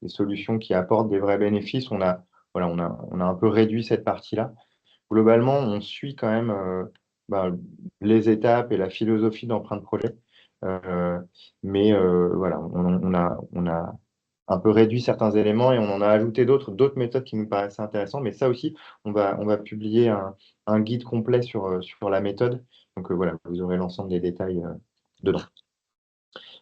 solutions qui apportent des vrais bénéfices, voilà, on a un peu réduit cette partie-là. Globalement, on suit quand même bah, les étapes et la philosophie d'empreinte projet. Euh, mais voilà, on a un peu réduit certains éléments et on en a ajouté d'autres méthodes qui nous paraissaient intéressantes. Mais ça aussi, on va publier un guide complet sur la méthode. Donc voilà, vous aurez l'ensemble des détails dedans.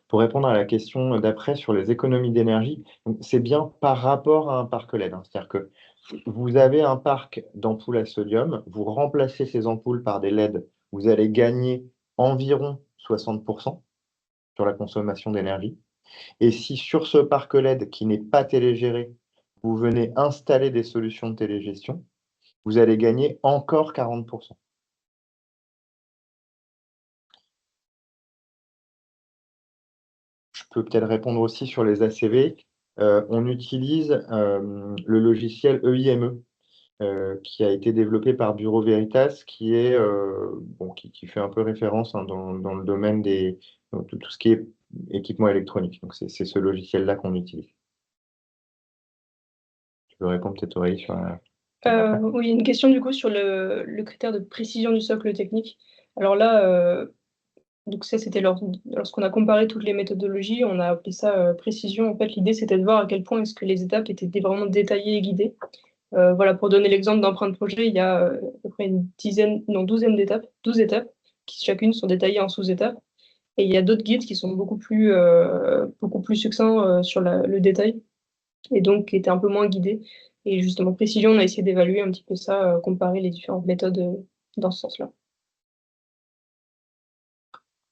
Pour répondre à la question d'après sur les économies d'énergie, c'est bien par rapport à un parc LED, hein. C'est-à-dire que vous avez un parc d'ampoules à sodium, vous remplacez ces ampoules par des LED, vous allez gagner environ 60% sur la consommation d'énergie. Et si sur ce parc LED qui n'est pas télégéré, vous venez installer des solutions de télégestion, vous allez gagner encore 40%. Je peux peut-être répondre aussi sur les ACV. On utilise le logiciel EIME qui a été développé par Bureau Veritas, qui est qui fait un peu référence hein, dans le domaine tout ce qui est équipement électronique. Donc c'est ce logiciel-là qu'on utilise. Tu peux répondre peut-être Aurélie sur la... Oui, une question du coup sur le critère de précision du socle technique. Alors là, donc ça, c'était lorsqu'on a comparé toutes les méthodologies, on a appelé ça précision. En fait, l'idée, c'était de voir à quel point est-ce que les étapes étaient vraiment détaillées et guidées. Voilà, pour donner l'exemple d'empreinte projet, il y a à peu près une dizaine, non, douzaine d'étapes, 12 étapes, qui chacune sont détaillées en sous-étapes. Et il y a d'autres guides qui sont beaucoup plus succincts sur le détail, et donc qui étaient un peu moins guidés. Et justement, précision, on a essayé d'évaluer un petit peu ça, comparer les différentes méthodes dans ce sens-là.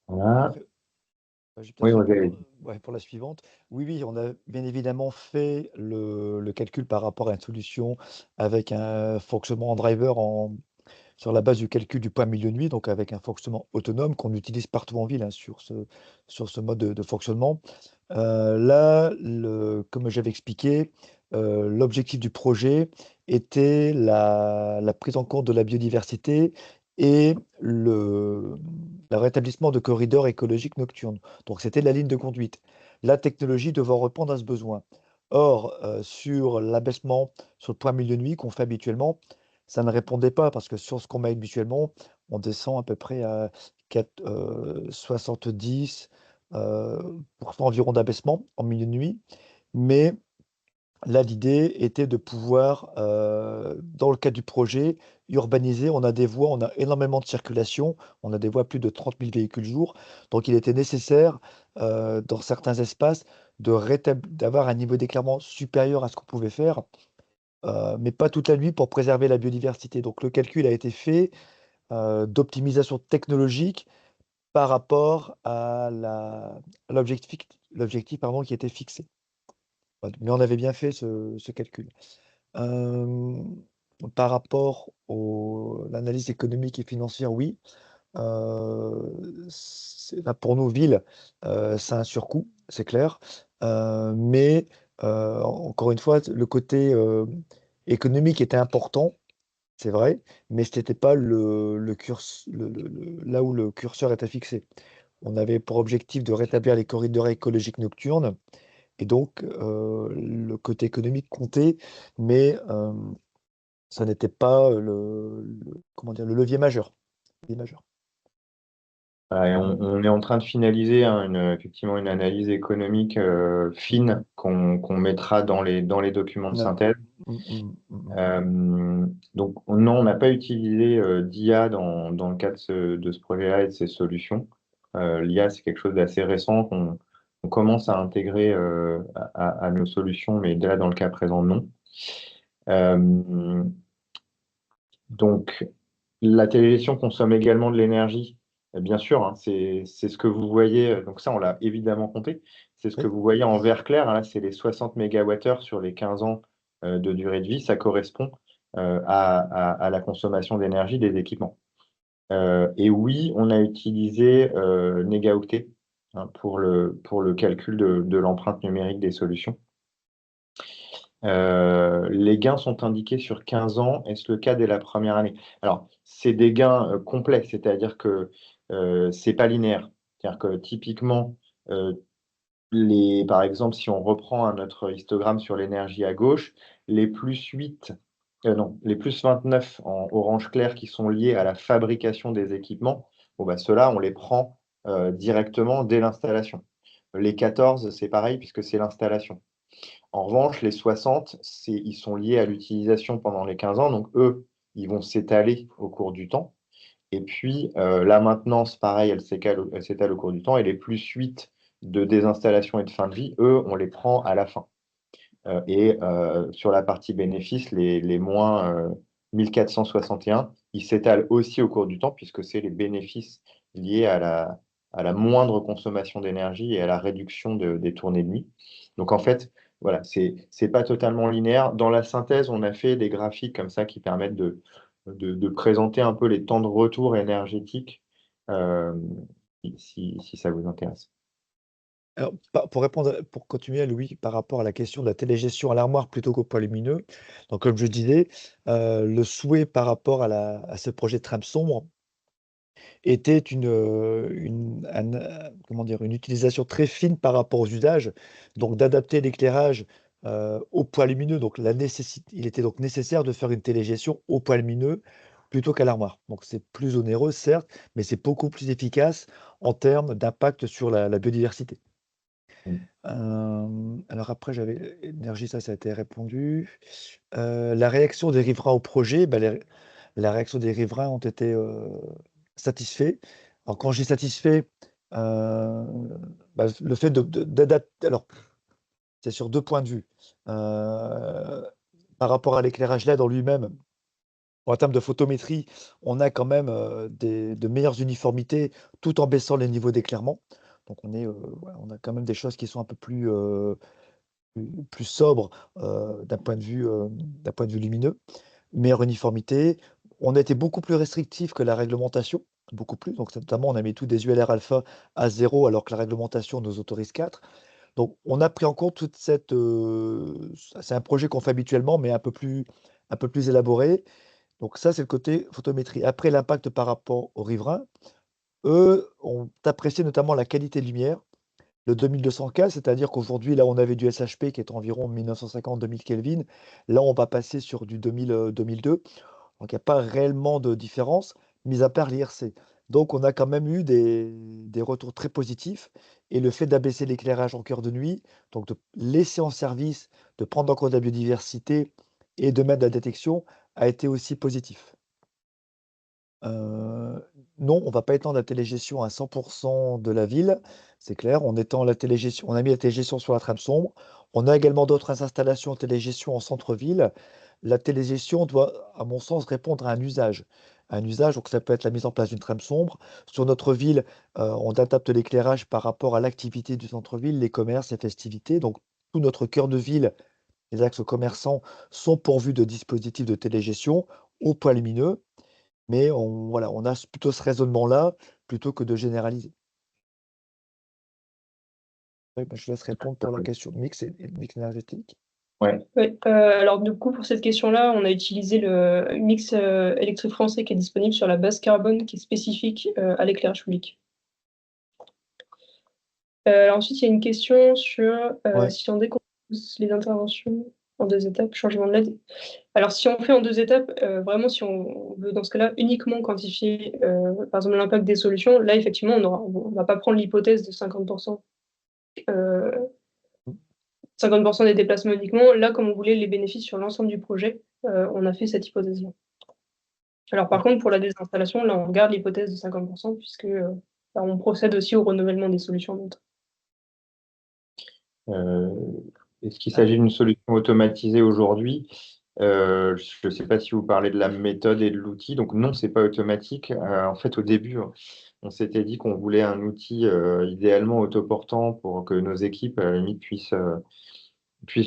Voilà. Je vais Oui, peut-être Roger. répondre, ouais, pour la suivante. Oui, oui, on a bien évidemment fait le calcul par rapport à une solution avec un fonctionnement en driver sur la base du calcul du point milieu nuit, donc avec un fonctionnement autonome qu'on utilise partout en ville hein, sur ce mode de fonctionnement. Là, comme j'avais expliqué, l'objectif du projet était la prise en compte de la biodiversité et le rétablissement de corridors écologiques nocturnes. Donc c'était la ligne de conduite. La technologie devant répondre à ce besoin. Or, sur l'abaissement sur le point milieu nuit qu'on fait habituellement, ça ne répondait pas parce que sur ce qu'on met habituellement, on descend à peu près à 70 pour cent environ d'abaissement en milieu de nuit. Mais Là, l'idée était de pouvoir, dans le cadre du projet, urbaniser. On a des voies, on a énormément de circulation, on a des voies plus de 30 000 véhicules jour. Donc il était nécessaire, dans certains espaces, d'avoir un niveau d'éclairement supérieur à ce qu'on pouvait faire, mais pas toute la nuit pour préserver la biodiversité. Donc le calcul a été fait, d'optimisation technologique par rapport à l'objectif, pardon, qui était fixé. Mais on avait bien fait ce calcul. Hem, Par rapport au l'analyse économique et financière, oui, c'est là pour nos villes, c'est un surcoût, c'est clair, mais encore une fois, le côté, économique était important, c'est vrai, mais ce n'était pas le curs là où le curseur était fixé. On avait pour objectif de rétablir les corridors écologiques nocturnes et donc le côté économique comptait, mais ça n'était pas le comment dire? Le levier majeur, levier majeur. Et on est en train de finaliser hein, effectivement une analyse économique fine qu'on mettra dans les documents de Ouais. synthèse. Mmh mh. Mmh mh. Donc non, on n'a pas utilisé d'IA dans le cadre de ce projet-là et de ces solutions. L'IA, c'est quelque chose d'assez récent qu'on commence à intégrer à nos solutions, mais là, dans le cas présent, non. Euh, donc, la télévision consomme également de l'énergie. Bien sûr, hein, c'est ce que vous voyez. Donc ça, on l'a évidemment compté. C'est ce que Oui, vous voyez en vert clair. Hein, là, c'est les 60 mégawattheures sur les 15 ans de durée de vie. Ça correspond à la consommation d'énergie des équipements. Et oui, on a utilisé Négaoctet hein, pour le calcul de l'empreinte numérique des solutions. Les gains sont indiqués sur 15 ans. Est-ce le cas dès la première année? Alors, c'est des gains complets, c'est-à-dire que c'est pas linéaire. C'est-à-dire que typiquement, euh, par exemple, si on reprend notre histogramme sur l'énergie à gauche, les plus 8, non, les plus 29 en orange clair qui sont liés à la fabrication des équipements, bon, bah, ceux-là, on les prend directement dès l'installation. Les 14, c'est pareil puisque c'est l'installation. En revanche, les 60, ils sont liés à l'utilisation pendant les 15 ans. Donc, eux, ils vont s'étaler au cours du temps. Et puis, la maintenance, pareil, elle s'étale au cours du temps. Et les plus 8 de désinstallation et de fin de vie, eux, on les prend à la fin. Sur la partie bénéfices, les moins 1461, ils s'étalent aussi au cours du temps, puisque c'est les bénéfices liés à la moindre consommation d'énergie et à la réduction des tournées de nuit. Donc en fait, voilà, c'est pas totalement linéaire. Dans la synthèse, on a fait des graphiques comme ça qui permettent de présenter un peu les temps de retour énergétiques, euh, si ça vous intéresse. alors pour répondre pour continuer à Louis, par rapport à la question de la télégestion à l'armoire plutôt qu'au poids lumineux, donc comme je disais, le souhait par rapport à ce projet de trame sombre était comment dire? Une utilisation très fine par rapport aux usages, donc d'adapter l'éclairage, au poids lumineux. Donc il était donc nécessaire de faire une télégestion au poids lumineux plutôt qu'à l'armoire. Donc c'est plus onéreux certes, mais c'est beaucoup plus efficace en termes d'impact sur la biodiversité. Alors après j'avais énergie, ça a été répondu. La réaction des riverains au projet, bah, la réaction des riverains ont été, satisfaits. Alors quand je dis satisfaits, bah, le fait de d'adapter alors c'est sur 2 points de vue. Par rapport à l'éclairage LED en lui-même, en termes de photométrie, on a quand même, de meilleures uniformités tout en baissant les niveaux d'éclairement. Donc voilà, on a quand même des choses qui sont un peu plus sobre, d'un point de vue lumineux, meilleure uniformité. On a été beaucoup plus restrictif que la réglementation, beaucoup plus. Donc, notamment, on a mis tous des ULR alpha à 0 alors que la réglementation nous autorise 4. Donc, on a pris en compte toute cette. C'est un projet qu'on fait habituellement, mais un peu plus élaboré. Donc, ça, c'est le côté photométrie. Après, l'impact par rapport aux riverains, eux ont apprécié notamment la qualité de lumière. Le 2200K, c'est-à-dire qu'aujourd'hui, là, on avait du SHP qui est environ 1950-2000 Kelvin. Là, on va passer sur du 2000, 2002. Donc, il n'y a pas réellement de différence, mis à part l'IRC. Donc on a quand même eu des retours très positifs et le fait d'abaisser l'éclairage en cœur de nuit, donc de laisser en service, de prendre en compte la biodiversité et de mettre la détection a été aussi positif. Non, on va pas étendre la télégestion à 100 de la ville, c'est clair. On a mis la télégestion sur la trame sombre. On a également d'autres installations télégestion en centre-ville. La télégestion doit, à mon sens, répondre à un usage. Un usage, donc ça peut être la mise en place d'une trame sombre. Sur notre ville, on adapte l'éclairage par rapport à l'activité du centre-ville, les commerces, les festivités. Donc tout notre cœur de ville, les axes commerçants sont pourvus de dispositifs de télégestion au point lumineux. Mais on a plutôt ce raisonnement-là, plutôt que de généraliser. Oui, bah, je te laisse répondre pour la question de mix et de mix énergétique. Ouais. Oui, alors du coup, pour cette question-là, on a utilisé le mix électrique français qui est disponible sur la base carbone qui est spécifique à l'éclairage public. Ensuite, il y a une question sur Ouais. si on décompose les interventions en 2 étapes, changement de LED. Alors, si on fait en 2 étapes, vraiment, si on veut dans ce cas-là uniquement quantifier, par exemple, l'impact des solutions, là, effectivement, on va pas prendre l'hypothèse de 50%, euh, 50% des déplacements uniquement. Là, comme on voulait les bénéfices sur l'ensemble du projet, on a fait cette hypothèse-là. Alors, par Ouais. contre, pour la désinstallation, là, on regarde l'hypothèse de 50%, puisque on procède aussi au renouvellement des solutions en même temps. Euh, Est-ce qu'il Ah, s'agit d'une solution automatisée aujourd'hui? Je ne sais pas si vous parlez de la méthode et de l'outil. Donc non, c'est pas automatique. En fait, au début, on s'était dit qu'on voulait un outil idéalement autoportant pour que nos équipes, à la limite, puissent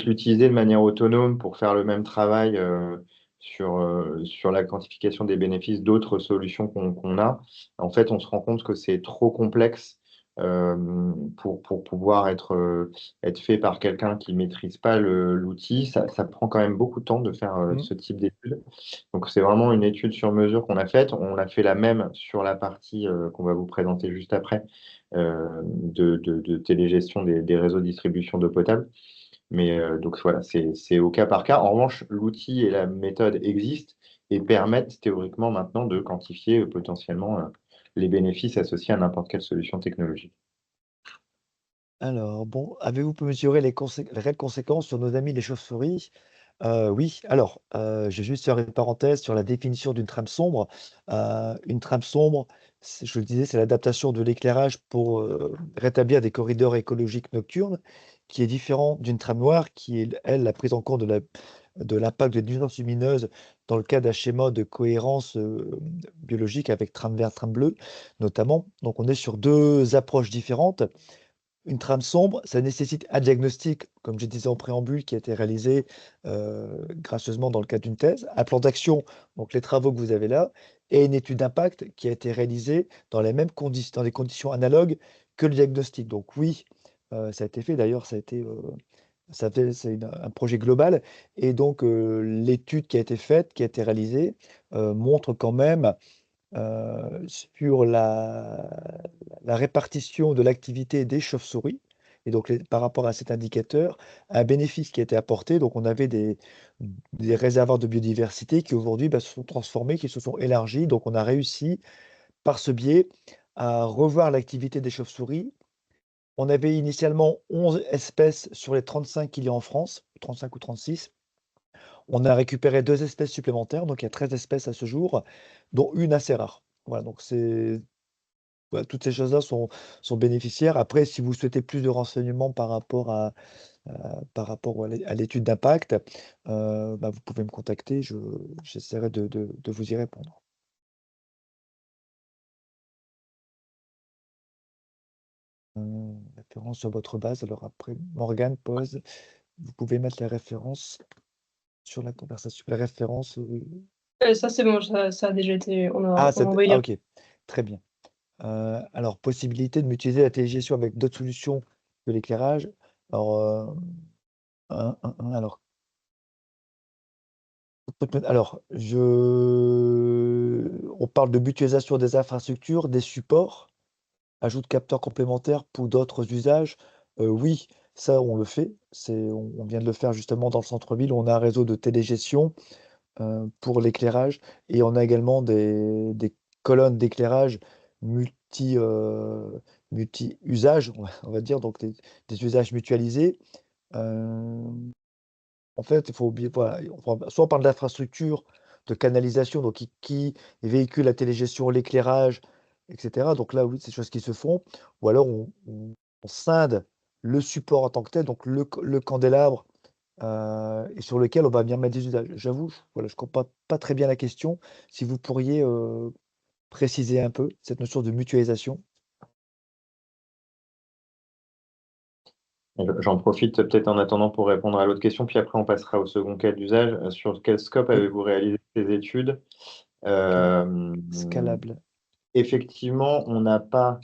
l'utiliser de manière autonome pour faire le même travail sur la quantification des bénéfices d'autres solutions qu'on a. En fait, on se rend compte que c'est trop complexe pour pouvoir être fait par quelqu'un qui ne maîtrise pas l'outil. Ça prend quand même beaucoup de temps de faire mmh. ce type d'étude. Donc, c'est vraiment une étude sur mesure qu'on a faite. On a fait la même sur la partie qu'on va vous présenter juste après de télégestion des réseaux de distribution d'eau potable. Mais donc voilà, c'est au cas par cas. En revanche, l'outil et la méthode existent et permettent théoriquement maintenant de quantifier potentiellement les bénéfices associés à n'importe quelle solution technologique. Alors bon, avez-vous pu mesurer les réelles conséquences sur nos amis les chauves-souris? Oui. Alors, je vais juste faire une parenthèse sur la définition d'une trame sombre. Une trame sombre, je le disais, c'est l'adaptation de l'éclairage pour, rétablir des corridors écologiques nocturnes, qui est différent d'une trame noire qui est, elle, la prise en compte de l'impact des nuisances lumineuses dans le cas d'un schéma de cohérence, biologique avec trame verte, trame bleue, notamment. Donc on est sur 2 approches différentes. Une trame sombre, ça nécessite un diagnostic, comme je disais en préambule, qui a été réalisé, gracieusement dans le cadre d'une thèse, un plan d'action, donc les travaux que vous avez là, et une étude d'impact qui a été réalisée dans dans les conditions analogues que le diagnostic. Donc oui, ça a été fait d'ailleurs, c'est un projet global et donc l'étude qui a été faite, qui a été réalisée, montre quand même sur la répartition de l'activité des chauves-souris et donc par rapport à cet indicateur, un bénéfice qui a été apporté. Donc on avait des réservoirs de biodiversité qui aujourd'hui, bah, se sont transformés, qui se sont élargis. Donc on a réussi par ce biais à revoir l'activité des chauves-souris. On avait initialement 11 espèces sur les 35 qu'il y a en France, 35 ou 36. On a récupéré 2 espèces supplémentaires, donc il y a 13 espèces à ce jour, dont une assez rare. Voilà, donc voilà, toutes ces choses-là sont bénéficiaires. Après, si vous souhaitez plus de renseignements par rapport à l'étude d'impact, bah, vous pouvez me contacter, j'essaierai de vous y répondre. Référence sur votre base. Alors après, Morgane pose: «Vous pouvez mettre les références sur la conversation?» Les références, Ça, c'est bon, ça a déjà été. ah, On a envoyé les. OK, très bien. Alors possibilité de mutualiser la télégestion avec d'autres solutions que l'éclairage. Alors, alors Alors, on parle de mutualisation des infrastructures, des supports, ajout de capteurs complémentaires pour d'autres usages. Oui, ça, on le fait. On vient de le faire justement dans le centre-ville. On a un réseau de télégestion pour l'éclairage et on a également des colonnes d'éclairage multi-usages, on va dire, donc des usages mutualisés. Euh, En fait, il faut oublier, voilà, soit on parle d'infrastructure, de canalisation, donc qui véhicule la télégestion, l'éclairage, etc. Donc là, oui, c'est des choses qui se font. Ou alors on scinde le support en tant que tel, donc le candélabre, et sur lequel on va bien mettre des usages. J'avoue, voilà, je comprends pas très bien la question. Si vous pourriez préciser un peu cette notion de mutualisation. J'en profite peut-être en attendant pour répondre à l'autre question, puis après on passera au second cas d'usage. Sur quel scope Oui, avez-vous réalisé ces études? ok. Euh, Scalable. Effectivement, on n'a pas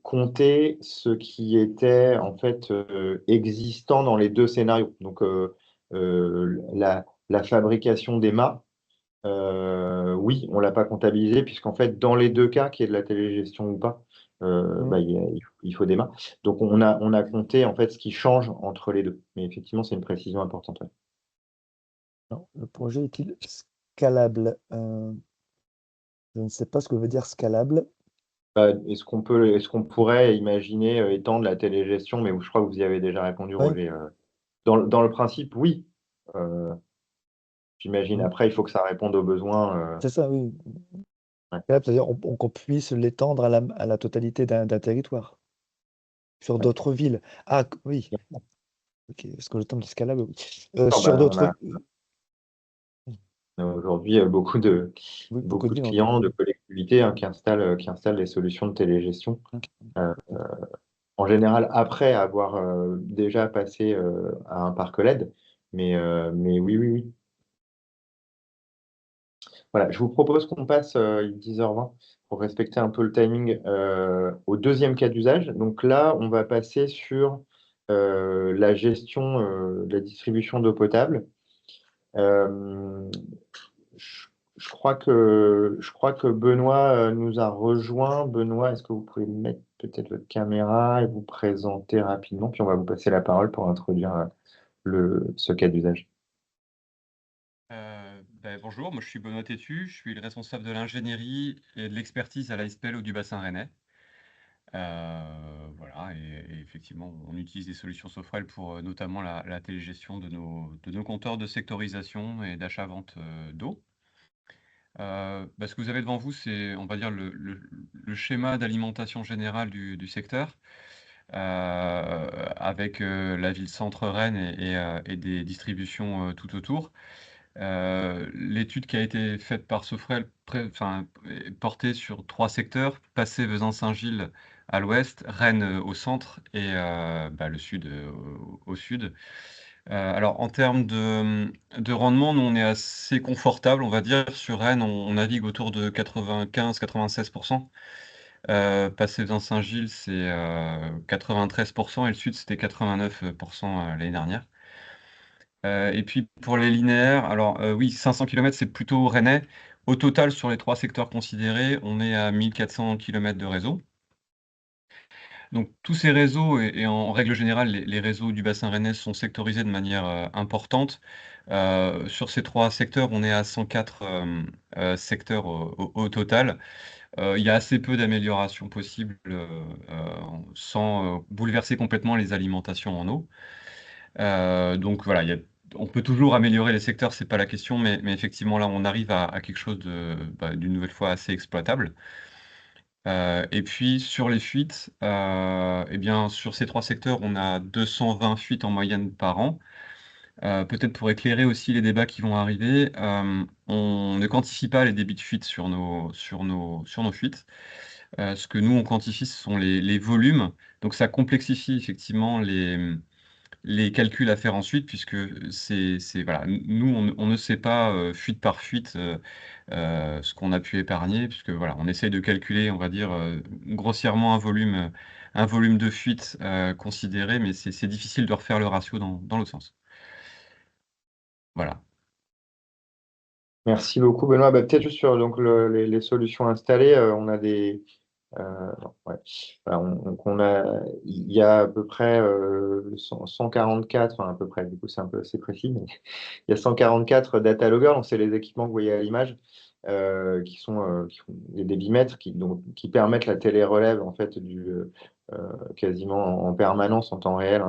compté ce qui était en fait existant dans les deux scénarios. Donc la fabrication des mâts, oui, on l'a pas comptabilisé puisqu'en fait dans les deux cas, qu'il y ait de la télégestion ou pas, Mm. il faut des mâts. Donc on a compté en fait ce qui change entre les deux. Mais effectivement, c'est une précision importante. Ouais. Non, le projet est-il scalable? Je ne sais pas ce que veut dire scalable. Est-ce qu'on pourrait imaginer étendre la télégestion, mais je crois que vous y avez déjà répondu, Oui. Roger. Dans le principe, oui. Euh, J'imagine. Mm. Après, il faut que ça réponde aux besoins. C'est ça, oui. Ouais. Scalable, c'est-à-dire qu'on puisse l'étendre à la totalité d'un territoire, sur Ouais. d'autres villes. Ah, oui, ok, parce que le terme de scalable, oui. Alors, Sur d'autres, on a aujourd'hui oui, beaucoup beaucoup de de villes, en clients, de collectivités hein, qui installent des solutions de télégestion. Mm. Euh, En général, après avoir déjà passé à un parc LED. Mais oui, oui, oui. Voilà, je vous propose qu'on passe, il est 10h20, pour respecter un peu le timing, au deuxième cas d'usage. Donc là, on va passer sur la gestion de la distribution d'eau potable. Euh, je, je crois que Benoît nous a rejoint. Benoît, est-ce que vous pouvez mettre peut-être votre caméra et vous présenter rapidement, puis on va vous passer la parole pour introduire ce cas d'usage. Bonjour, moi je suis Benoît Tétu, je suis le responsable de l'ingénierie et de l'expertise à la SPLO du bassin rennais. Voilà, et effectivement, on utilise des solutions Sofrel pour notamment la télégestion de nos compteurs de sectorisation et d'achat-vente d'eau. Ce que vous avez devant vous, c'est, on va dire, le schéma d'alimentation générale du secteur, avec la ville-centre Rennes et des distributions tout autour. L'étude qui a été faite par Sofrel est portée sur 3 secteurs: Passé, Vezin-Saint-Gilles à l'ouest, Rennes au centre et le sud au sud. Alors en termes de rendement, nous on est assez confortable, on va dire. Sur Rennes, on navigue autour de 95-96. Passé Vezin-Saint-Gilles, c'est 93 et le sud, c'était 89 l'année dernière. Et puis pour les linéaires, alors, oui, 500 km, c'est plutôt rennais. Au total, sur les 3 secteurs considérés, on est à 1 400 km de réseau. Donc tous ces réseaux et en règle générale, les réseaux du bassin rennais sont sectorisés de manière, importante. Sur ces 3 secteurs, on est à 104, secteurs au total. Il y a assez peu d'améliorations possibles, sans, bouleverser complètement les alimentations en eau. Donc voilà, on peut toujours améliorer les secteurs, c'est pas la question, mais effectivement là, on arrive à quelque chose d'une nouvelle fois assez exploitable. Et puis sur les fuites, et bien, sur ces 3 secteurs, on a 220 fuites en moyenne par an. Peut-être pour éclairer aussi les débats qui vont arriver, on ne quantifie pas les débits de fuite sur nos fuites. Ce que nous, on quantifie, ce sont les volumes. Donc ça complexifie effectivement les calculs à faire ensuite, puisque voilà, nous, on ne sait pas, fuite par fuite, ce qu'on a pu épargner, puisque voilà, on essaye de calculer, on va dire, grossièrement un volume de fuite considéré, mais c'est difficile de refaire le ratio dans l'autre sens. Voilà. Merci beaucoup, Benoît. Peut-être juste sur donc, les solutions installées, on a des. Non, ouais. Voilà, il y a à peu près 144, enfin, à peu près, du coup c'est un peu assez précis, mais il y a 144 data loggers, donc c'est les équipements que vous voyez à l'image, qui sont des débitmètres qui permettent la télérelève en fait quasiment en permanence en temps réel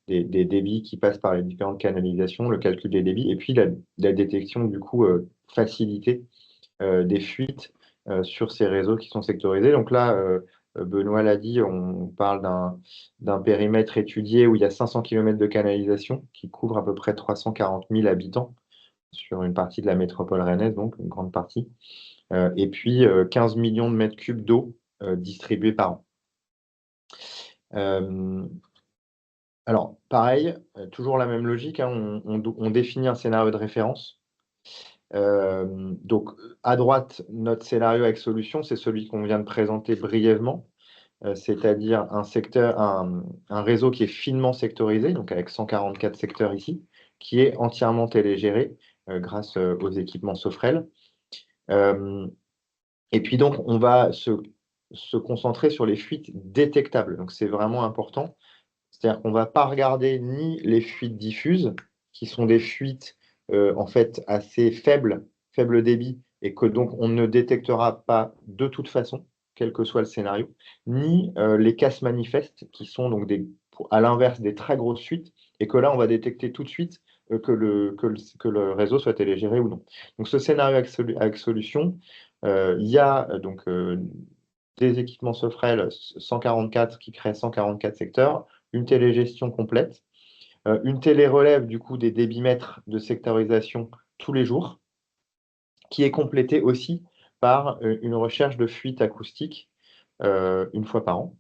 des débits qui passent par les différentes canalisations, le calcul des débits, et puis la détection du coup facilitée des fuites sur ces réseaux qui sont sectorisés. Donc là, Benoît l'a dit, on parle d'un périmètre étudié où il y a 500 km de canalisation qui couvre à peu près 340 000 habitants sur une partie de la métropole rennaise, donc une grande partie, et puis 15 millions de mètres cubes d'eau distribués par an. Alors, pareil, toujours la même logique, hein, on définit un scénario de référence. Donc, à droite, notre scénario avec solution, c'est celui qu'on vient de présenter brièvement, c'est-à-dire un réseau qui est finement sectorisé, donc avec 144 secteurs ici, qui est entièrement télégéré grâce aux équipements Sofrel. Et puis donc, on va se concentrer sur les fuites détectables. Donc, c'est vraiment important. C'est-à-dire qu'on ne va pas regarder ni les fuites diffuses, qui sont des fuites en fait assez faible débit, et que donc on ne détectera pas de toute façon, quel que soit le scénario, ni les casses manifestes, qui sont donc à l'inverse des très grosses fuites, et que là on va détecter tout de suite que le réseau soit télégéré ou non. Donc ce scénario avec solution, il y a donc des équipements Sofrel 144 qui créent 144 secteurs, une télégestion complète, une télérelève du coup des débitmètres de sectorisation tous les jours, qui est complétée aussi par une recherche de fuite acoustique une fois par an.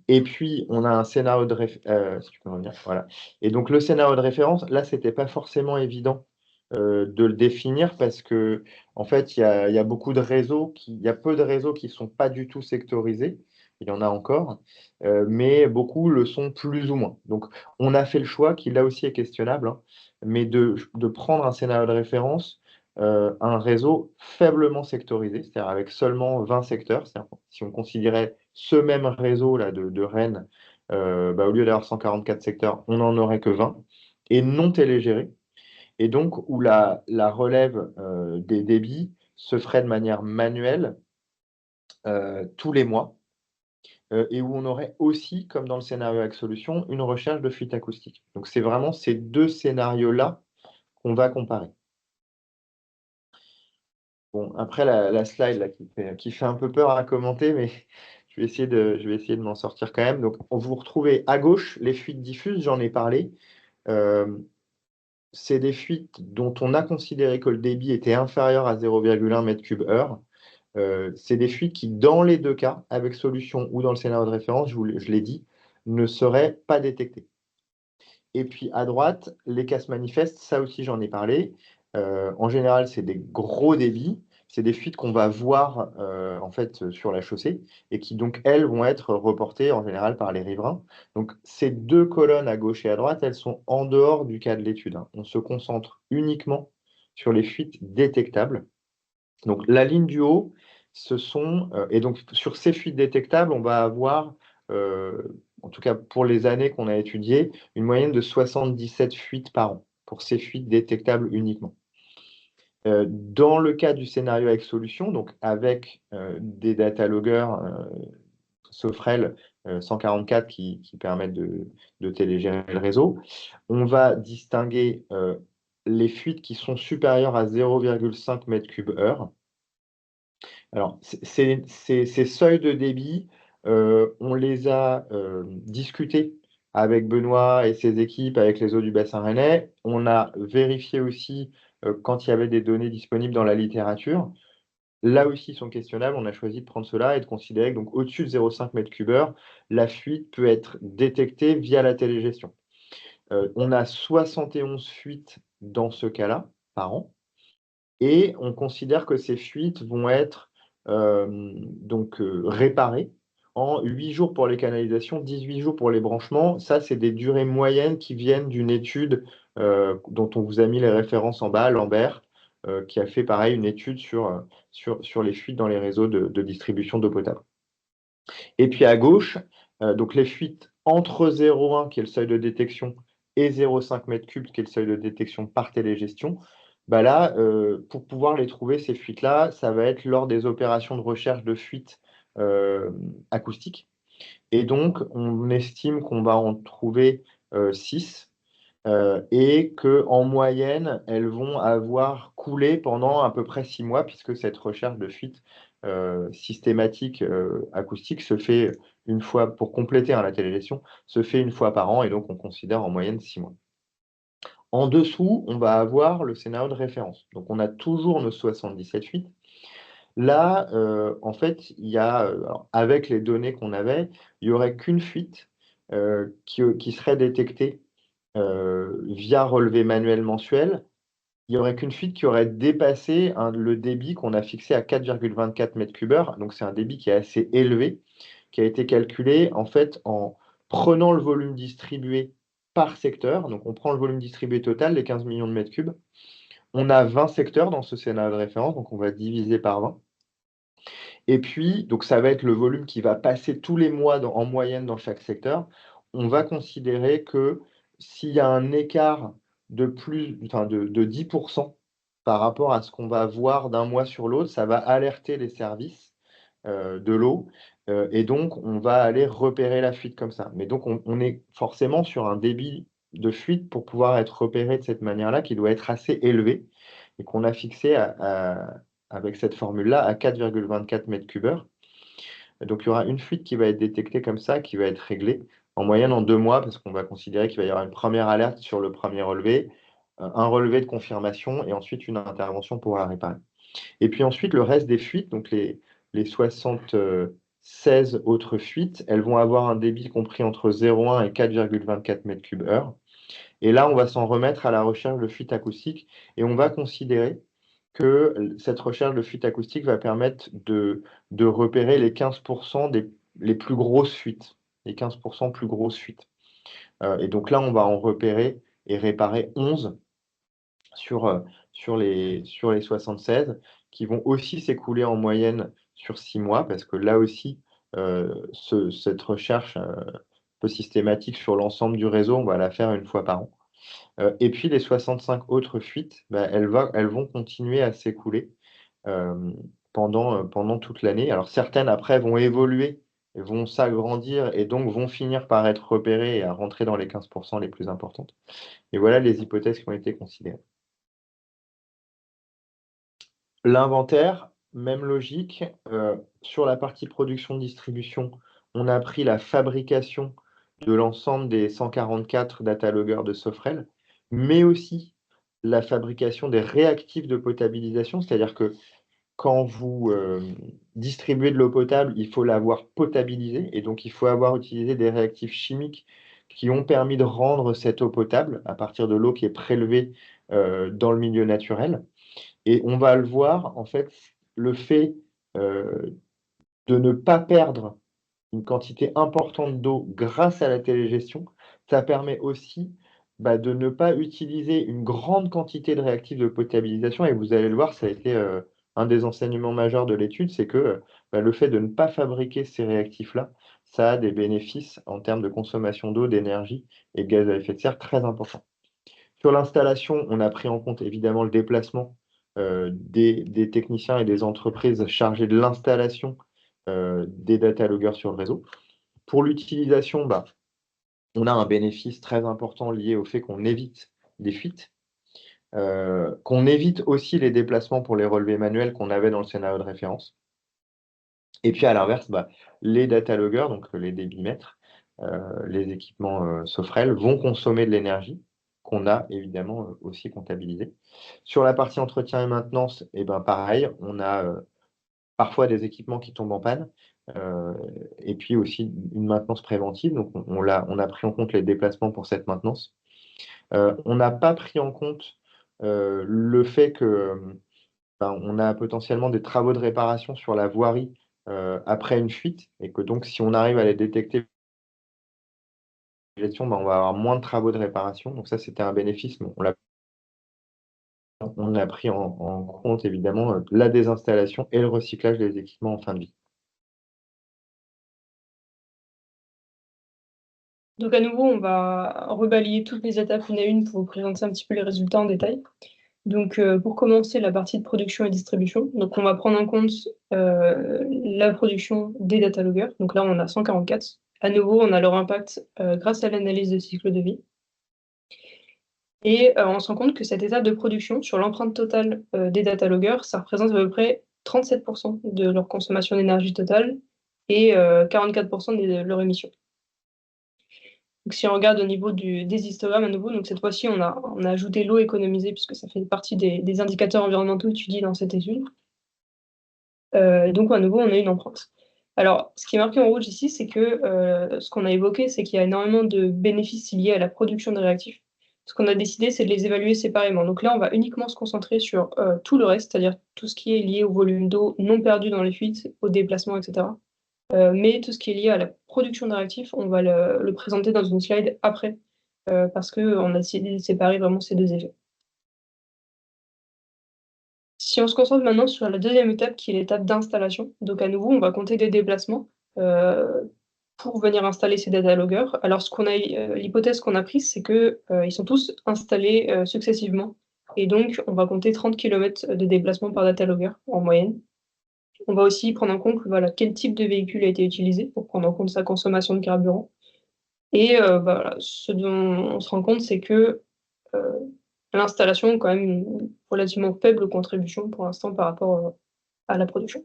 Et puis, on a un scénario de référence. Si tu peux revenir, voilà. Et donc, le scénario de référence, là, ce n'était pas forcément évident de le définir parce que, en fait, il y a beaucoup de réseaux il y a peu de réseaux qui ne sont pas du tout sectorisés. Il y en a encore, mais beaucoup le sont plus ou moins. Donc, on a fait le choix, qui là aussi est questionnable, hein, mais de prendre un scénario de référence, un réseau faiblement sectorisé, c'est-à-dire avec seulement 20 secteurs. Si on considérait ce même réseau là de Rennes, au lieu d'avoir 144 secteurs, on n'en aurait que 20, et non télégéré, et donc où la relève des débits se ferait de manière manuelle tous les mois, et où on aurait aussi, comme dans le scénario avec solution, une recherche de fuite acoustique. Donc c'est vraiment ces deux scénarios-là qu'on va comparer. Bon, après la slide là, qui fait un peu peur à commenter, mais je vais essayer de m'en sortir quand même. Donc, vous retrouvez à gauche les fuites diffuses, j'en ai parlé. C'est des fuites dont on a considéré que le débit était inférieur à 0,1 m3/heure. C'est des fuites qui, dans les deux cas, avec solution ou dans le scénario de référence, je l'ai dit, ne seraient pas détectées. Et puis à droite, les casses manifestes, ça aussi j'en ai parlé. En général, c'est des gros débits, c'est des fuites qu'on va voir en fait sur la chaussée et qui donc elles vont être reportées en général par les riverains. Donc ces deux colonnes à gauche et à droite, elles sont en dehors du cas de l'étude, hein. On se concentre uniquement sur les fuites détectables. Donc la ligne du haut, et donc sur ces fuites détectables, on va avoir en tout cas pour les années qu'on a étudiées, une moyenne de 77 fuites par an pour ces fuites détectables uniquement. Dans le cas du scénario avec solution, donc avec des data loggers Sofrel 144 qui permettent de télégérer le réseau, on va distinguer les fuites qui sont supérieures à 0,5 m3/heure. Alors, ces seuils de débit, on les a discutés avec Benoît et ses équipes, avec les eaux du bassin rennais. On a vérifié aussi quand il y avait des données disponibles dans la littérature. Là aussi, ils sont questionnables. On a choisi de prendre cela et de considérer que donc au-dessus de 0,5 m3/heure, la fuite peut être détectée via la télégestion. On a 71 fuites dans ce cas-là par an. Et on considère que ces fuites vont être réparées en 8 jours pour les canalisations, 18 jours pour les branchements. Ça, c'est des durées moyennes qui viennent d'une étude dont on vous a mis les références en bas, Lambert, qui a fait pareil une étude sur les fuites dans les réseaux de distribution d'eau potable. Et puis à gauche, donc les fuites entre 0,1 qui est le seuil de détection et 0,5 m3 qui est le seuil de détection par télégestion Bah là, pour pouvoir les trouver, ces fuites-là, ça va être lors des opérations de recherche de fuites acoustiques. Et donc, on estime qu'on va en trouver 6 et qu'en moyenne, elles vont avoir coulé pendant à peu près 6 mois, puisque cette recherche de fuite systématique acoustique se fait une fois, pour compléter la télégestion, se fait une fois par an, et donc on considère en moyenne 6 mois. En dessous, on va avoir le scénario de référence. Donc on a toujours nos 77 fuites. Là, en fait, il y a, alors, avec les données qu'on avait, il n'y aurait qu'une fuite qui serait détectée via relevé manuel mensuel. Il n'y aurait qu'une fuite qui aurait dépassé le débit qu'on a fixé à 4,24 mètres cubes heure. Donc c'est un débit qui est assez élevé, qui a été calculé en fait en prenant le volume distribué par secteur. Donc on prend le volume distribué total, les 15 millions de mètres cubes. On a 20 secteurs dans ce scénario de référence, donc on va diviser par 20. Et puis, donc ça va être le volume qui va passer tous les mois en moyenne dans chaque secteur. On va considérer que s'il y a un écart de plus, enfin de 10% par rapport à ce qu'on va voir d'un mois sur l'autre, ça va alerter les services de l'eau. Et donc, on va aller repérer la fuite comme ça. Mais donc, on est forcément sur un débit de fuite pour pouvoir être repéré de cette manière-là qui doit être assez élevé et qu'on a fixé avec cette formule-là à 4,24 mètres cubes heure. Donc, il y aura une fuite qui va être détectée comme ça, qui va être réglée en moyenne en 2 mois, parce qu'on va considérer qu'il va y avoir une première alerte sur le premier relevé, un relevé de confirmation et ensuite une intervention pour la réparer. Et puis ensuite, le reste des fuites, donc les 76 autres fuites, elles vont avoir un débit compris entre 0,1 et 4,24 mètres cubes heure. Et là, on va s'en remettre à la recherche de fuite acoustique et on va considérer que cette recherche de fuite acoustique va permettre de repérer les 15% les plus grosses fuites, les 15% plus grosses fuites. Et donc là, on va en repérer et réparer 11 sur les 76 qui vont aussi s'écouler en moyenne sur 6 mois parce que là aussi, cette recherche peu systématique sur l'ensemble du réseau, on va la faire une fois par an. Et puis les 65 autres fuites, bah, elles vont continuer à s'écouler pendant toute l'année. Alors certaines après vont évoluer, vont s'agrandir et donc vont finir par être repérées et à rentrer dans les 15% les plus importantes. Et voilà les hypothèses qui ont été considérées. L'inventaire, même logique. Sur la partie production-distribution, on a pris la fabrication de l'ensemble des 144 data loggers de Sofrel, mais aussi la fabrication des réactifs de potabilisation, c'est-à-dire que quand vous distribuez de l'eau potable, il faut l'avoir potabilisée, et donc il faut avoir utilisé des réactifs chimiques qui ont permis de rendre cette eau potable à partir de l'eau qui est prélevée dans le milieu naturel. Et on va le voir, en fait, le fait de ne pas perdre une quantité importante d'eau grâce à la télégestion, ça permet aussi de ne pas utiliser une grande quantité de réactifs de potabilisation. Et vous allez le voir, ça a été un des enseignements majeurs de l'étude, c'est que le fait de ne pas fabriquer ces réactifs-là, ça a des bénéfices en termes de consommation d'eau, d'énergie et de gaz à effet de serre très importants. Sur l'installation, on a pris en compte évidemment le déplacement des techniciens et des entreprises chargées de l'installation des data loggers sur le réseau. Pour l'utilisation, on a un bénéfice très important lié au fait qu'on évite des fuites, qu'on évite aussi les déplacements pour les relevés manuels qu'on avait dans le scénario de référence. Et puis à l'inverse, les data loggers, donc les débitmètres, les équipements Sofrel, vont consommer de l'énergie qu'on a évidemment aussi comptabilisé. Sur la partie entretien et maintenance, pareil, on a parfois des équipements qui tombent en panne, et puis aussi une maintenance préventive. Donc on a pris en compte les déplacements pour cette maintenance. On n'a pas pris en compte le fait que on a potentiellement des travaux de réparation sur la voirie après une fuite, et que donc si on arrive à les détecter, on va avoir moins de travaux de réparation. Donc ça, c'était un bénéfice, mais on a pris en compte évidemment la désinstallation et le recyclage des équipements en fin de vie. Donc à nouveau, on va rebalayer toutes les étapes une à une pour vous présenter un petit peu les résultats en détail. Donc, pour commencer, la partie de production et distribution. Donc, on va prendre en compte la production des data loggers. Donc là, on a 144. À nouveau, on a leur impact grâce à l'analyse de cycle de vie. Et on se rend compte que cette étape de production, sur l'empreinte totale des data loggers, ça représente à peu près 37% de leur consommation d'énergie totale et 44% de leur émission. Donc, si on regarde au niveau des histogrammes à nouveau, donc cette fois-ci, on a ajouté l'eau économisée, puisque ça fait partie des indicateurs environnementaux étudiés dans cette étude. Donc, à nouveau, on a une empreinte. Alors, ce qui est marqué en rouge ici, c'est que ce qu'on a évoqué, c'est qu'il y a énormément de bénéfices liés à la production des réactifs. Ce qu'on a décidé, c'est de les évaluer séparément. Donc là, on va uniquement se concentrer sur tout le reste, c'est-à-dire tout ce qui est lié au volume d'eau non perdu dans les fuites, au déplacement, etc. Mais tout ce qui est lié à la production de réactifs, on va le présenter dans une slide après, parce qu'on a décidé de séparer vraiment ces deux effets. Si on se concentre maintenant sur la deuxième étape, qui est l'étape d'installation, donc à nouveau, on va compter des déplacements pour venir installer ces data loggers. Alors, l'hypothèse qu'on a prise, c'est qu'ils sont tous installés successivement. Et donc, on va compter 30 km de déplacement par data logger en moyenne. On va aussi prendre en compte quel type de véhicule a été utilisé pour prendre en compte sa consommation de carburant. Et ce dont on se rend compte, c'est que l'installation a quand même une relativement faible contribution pour l'instant par rapport à la production.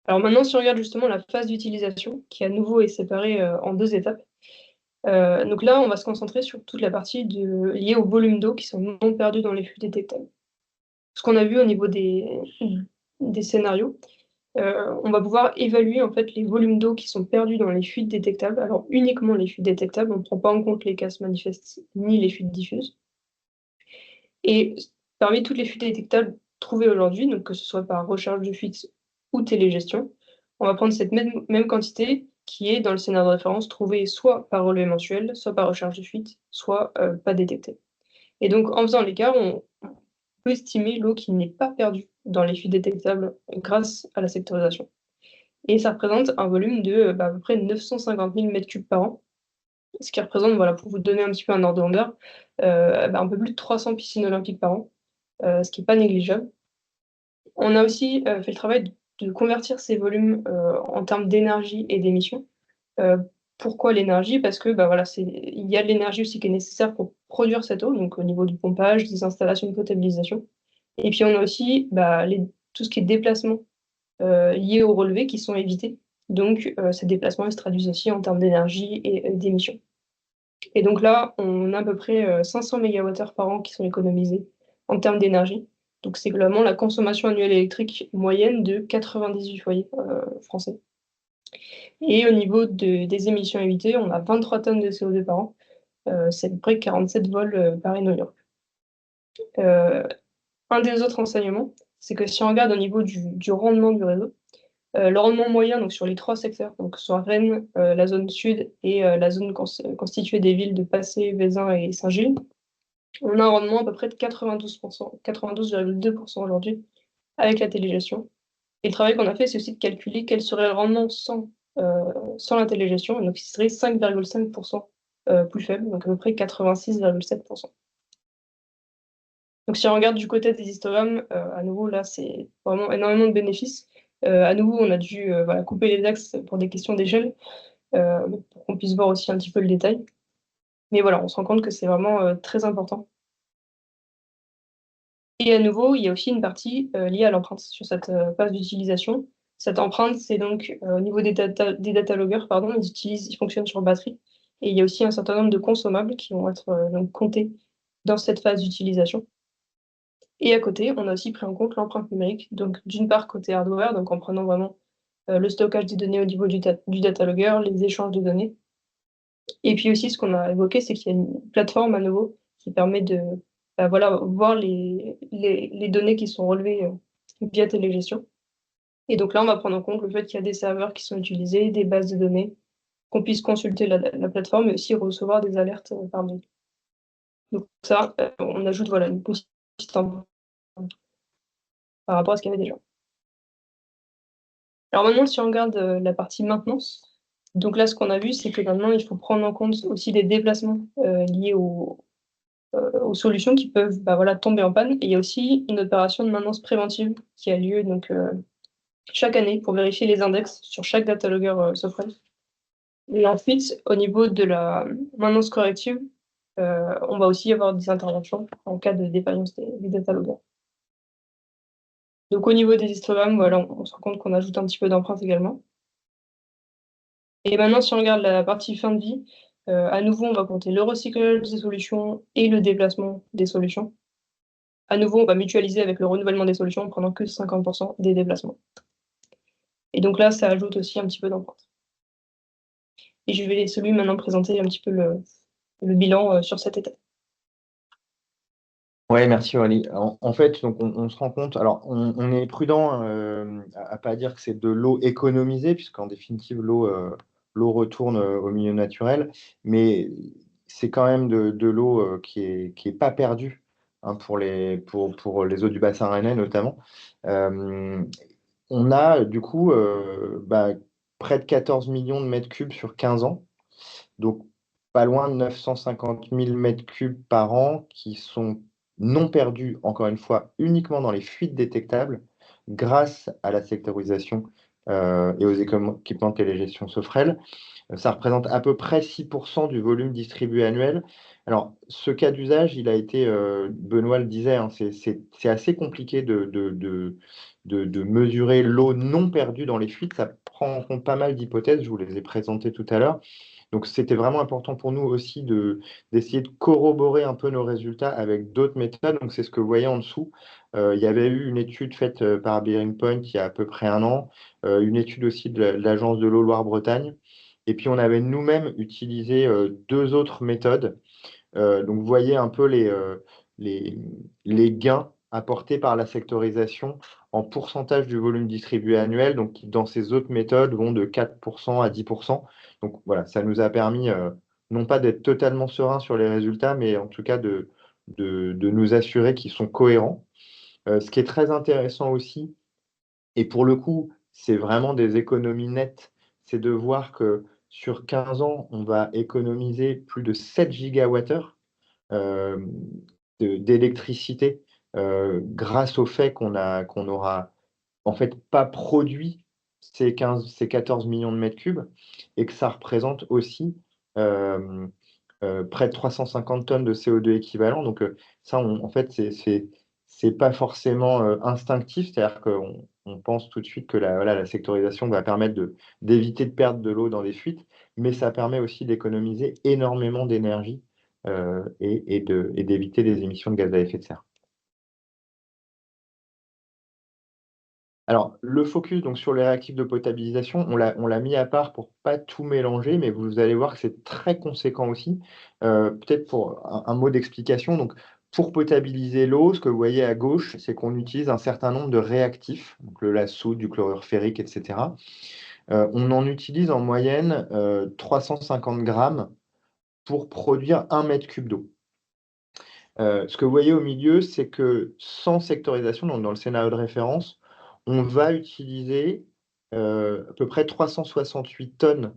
Alors maintenant, si on regarde justement la phase d'utilisation, qui à nouveau est séparée en deux étapes, donc là, on va se concentrer sur toute la partie liée au volume d'eau qui sont non perdus dans les flux détectables. Ce qu'on a vu au niveau des scénarios, on va pouvoir évaluer en fait les volumes d'eau qui sont perdus dans les fuites détectables. Alors uniquement les fuites détectables, on ne prend pas en compte les casses manifestes ni les fuites diffuses. Et parmi toutes les fuites détectables trouvées aujourd'hui, donc que ce soit par recharge de fuite ou télégestion, on va prendre cette même quantité qui est dans le scénario de référence trouvée soit par relevé mensuel, soit par recharge de fuite, soit pas détectée. Et donc en faisant l'écart, on peut estimer l'eau qui n'est pas perdue dans les fuites détectables grâce à la sectorisation. Et ça représente un volume de à peu près 950 000 m3 par an, ce qui représente, voilà, pour vous donner un petit peu un ordre de grandeur, un peu plus de 300 piscines olympiques par an, ce qui n'est pas négligeable. On a aussi fait le travail de convertir ces volumes en termes d'énergie et d'émissions. Pourquoi l'énergie? Parce que voilà, il y a de l'énergie aussi qui est nécessaire pour produire cette eau, donc au niveau du pompage, des installations de potabilisation. Et puis on a aussi tout ce qui est déplacement liés au relevé qui sont évités. Donc ces déplacements se traduisent aussi en termes d'énergie et d'émissions. Et donc là, on a à peu près 500 MWh par an qui sont économisés en termes d'énergie. Donc c'est globalement la consommation annuelle électrique moyenne de 98 foyers français. Et au niveau des émissions évitées, on a 23 tonnes de CO2 par an. C'est à peu près 47 vols Paris-New York. Un des autres enseignements, c'est que si on regarde au niveau du rendement du réseau, le rendement moyen donc sur les trois secteurs, donc soit Rennes, la zone sud et la zone constituée des villes de Passé, Vezin et Saint-Gilles, on a un rendement à peu près de 92%, 92,2% aujourd'hui avec la télégestion. Et le travail qu'on a fait, c'est aussi de calculer quel serait le rendement sans la télégestion, et donc il serait 5,5% plus faible, donc à peu près 86,7%. Donc si on regarde du côté des histogrammes, à nouveau là c'est vraiment énormément de bénéfices. À nouveau, on a dû couper les axes pour des questions d'échelle, pour qu'on puisse voir aussi un petit peu le détail. Mais voilà, on se rend compte que c'est vraiment très important. Et à nouveau, il y a aussi une partie liée à l'empreinte sur cette phase d'utilisation. Cette empreinte, c'est donc au niveau des data loggers, pardon, ils fonctionnent sur batterie. Et il y a aussi un certain nombre de consommables qui vont être donc comptés dans cette phase d'utilisation. Et à côté, on a aussi pris en compte l'empreinte numérique, donc d'une part côté hardware, donc en prenant vraiment le stockage des données au niveau du data logger, les échanges de données. Et puis aussi, ce qu'on a évoqué, c'est qu'il y a une plateforme à nouveau qui permet de voir les données qui sont relevées via télégestion. Et donc là, on va prendre en compte le fait qu'il y a des serveurs qui sont utilisés, des bases de données, qu'on puisse consulter la plateforme et aussi recevoir des alertes par mail. Donc ça, on ajoute une petite par rapport à ce qu'il y avait déjà. Alors maintenant, si on regarde la partie maintenance, donc là, ce qu'on a vu, c'est que maintenant, il faut prendre en compte aussi des déplacements liés aux solutions qui peuvent tomber en panne. Et il y a aussi une opération de maintenance préventive qui a lieu donc, chaque année pour vérifier les index sur chaque data logger Sofrel. Et ensuite, au niveau de la maintenance corrective, on va aussi avoir des interventions en cas de défaillance des data loggers. Donc au niveau des histogrammes, voilà, on se rend compte qu'on ajoute un petit peu d'empreintes également. Et maintenant, si on regarde la partie fin de vie, à nouveau, on va compter le recyclage des solutions et le déplacement des solutions. À nouveau, on va mutualiser avec le renouvellement des solutions en prenant que 50% des déplacements. Et donc là, ça ajoute aussi un petit peu d'empreintes. Et je vais laisser lui maintenant présenter un petit peu le bilan sur cette étape. Oui, merci Aurélie. En fait, donc on se rend compte, alors on est prudent à pas dire que c'est de l'eau économisée, puisqu'en définitive, l'eau retourne au milieu naturel, mais c'est quand même de l'eau qui est pas perdue hein, pour les eaux du bassin rennais notamment. Euh, on a du coup près de 14 millions de mètres cubes sur 15 ans. Donc, pas loin de 950 000 mètres cubes par an qui sont non perdus, encore une fois, uniquement dans les fuites détectables grâce à la sectorisation et aux équipements de télégestion Sofrel. Ça représente à peu près 6% du volume distribué annuel. Alors, ce cas d'usage, il a été, Benoît le disait, hein, c'est assez compliqué de mesurer l'eau non perdue dans les fuites. Ça prend en compte pas mal d'hypothèses, je vous les ai présentées tout à l'heure. Donc, c'était vraiment important pour nous aussi d'essayer de corroborer un peu nos résultats avec d'autres méthodes. Donc, c'est ce que vous voyez en dessous. Il y avait eu une étude faite par Bearing Point il y a à peu près un an, une étude aussi de l'Agence de l'eau Loire-Bretagne. Et puis, on avait nous-mêmes utilisé deux autres méthodes. Donc, vous voyez un peu les, les gains apportés par la sectorisation en pourcentage du volume distribué annuel, donc qui, dans ces autres méthodes, vont de 4% à 10%. Donc, voilà, ça nous a permis non pas d'être totalement serein sur les résultats, mais en tout cas de nous assurer qu'ils sont cohérents. Ce qui est très intéressant aussi, et pour le coup, c'est vraiment des économies nettes, c'est de voir que sur 15 ans, on va économiser plus de 7 gigawattheures euh, d'électricité grâce au fait qu'on aura en fait pas produit ces 14 millions de mètres cubes et que ça représente aussi euh, près de 350 tonnes de CO2 équivalent. Donc ça, en fait, c'est pas forcément instinctif, c'est-à-dire qu'on pense tout de suite que la sectorisation va permettre d'éviter de perdre de l'eau dans des fuites, mais ça permet aussi d'économiser énormément d'énergie et d'éviter les émissions de gaz à effet de serre. Alors, le focus donc, sur les réactifs de potabilisation, on l'a mis à part pour pas tout mélanger, mais vous allez voir que c'est très conséquent aussi. Peut-être pour un mot d'explication, donc pour potabiliser l'eau, ce que vous voyez à gauche, c'est qu'on utilise un certain nombre de réactifs, donc le soude, du chlorure ferrique, etc. On en utilise en moyenne 350 grammes pour produire 1 mètre cube d'eau. Ce que vous voyez au milieu, c'est que sans sectorisation, donc dans le scénario de référence, on va utiliser à peu près 368 tonnes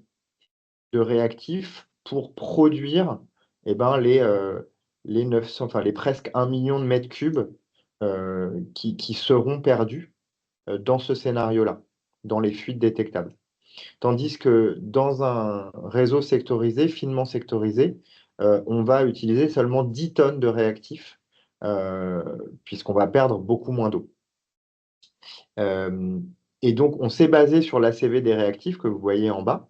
de réactifs pour produire les 900, enfin, les presque 1 million de mètres cubes qui seront perdus dans ce scénario-là, dans les fuites détectables. Tandis que dans un réseau sectorisé, finement sectorisé, on va utiliser seulement 10 tonnes de réactifs, euh, puisqu'on va perdre beaucoup moins d'eau. Et donc, on s'est basé sur l'ACV des réactifs que vous voyez en bas.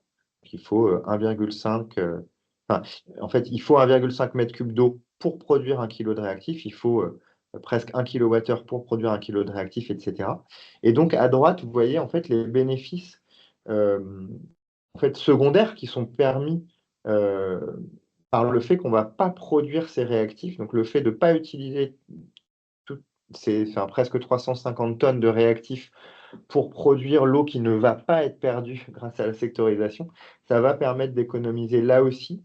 Il faut 1,5 en fait, il faut 1,5 mètre cube d'eau pour produire 1 kg de réactif. Il faut presque 1 kWh pour produire 1 kg de réactif, etc. Et donc, à droite, vous voyez en fait les bénéfices en fait, secondaires qui sont permis euh, par le fait qu'on ne va pas produire ces réactifs. Donc, le fait de ne pas utiliser presque 350 tonnes de réactifs pour produire l'eau qui ne va pas être perdue grâce à la sectorisation, ça va permettre d'économiser là aussi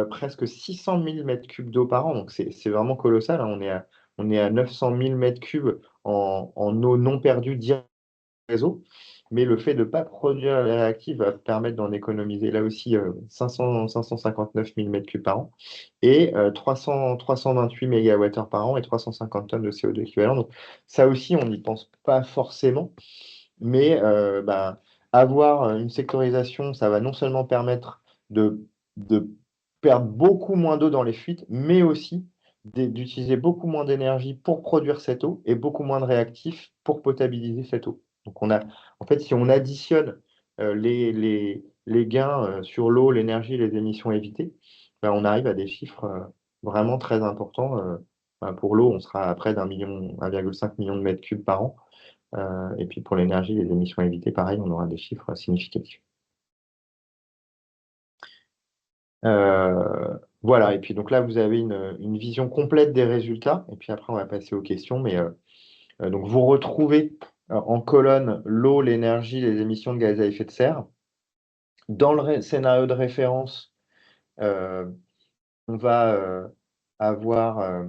presque 600 000 mètres cubes d'eau par an. Donc c'est vraiment colossal, hein. On est à 900 000 mètres cubes en eau non perdue direct du réseau. mais le fait de ne pas produire les réactifs va permettre d'en économiser là aussi 559 000 m3 par an et 328 MWh par an et 350 tonnes de CO2 équivalent. Donc ça aussi, on n'y pense pas forcément, mais avoir une sectorisation, ça va non seulement permettre de perdre beaucoup moins d'eau dans les fuites, mais aussi d'utiliser beaucoup moins d'énergie pour produire cette eau et beaucoup moins de réactifs pour potabiliser cette eau. Donc en fait, si on additionne les gains sur l'eau, l'énergie, les émissions évitées, on arrive à des chiffres vraiment très importants. Pour l'eau, on sera à près d'1,5 million de mètres cubes par an. Et puis pour l'énergie, les émissions évitées, pareil, on aura des chiffres significatifs. Voilà, et puis donc là, vous avez une vision complète des résultats. Et puis après, on va passer aux questions. Mais donc vous retrouvez en colonne l'eau, l'énergie, les émissions de gaz à effet de serre. Dans le scénario de référence, on va avoir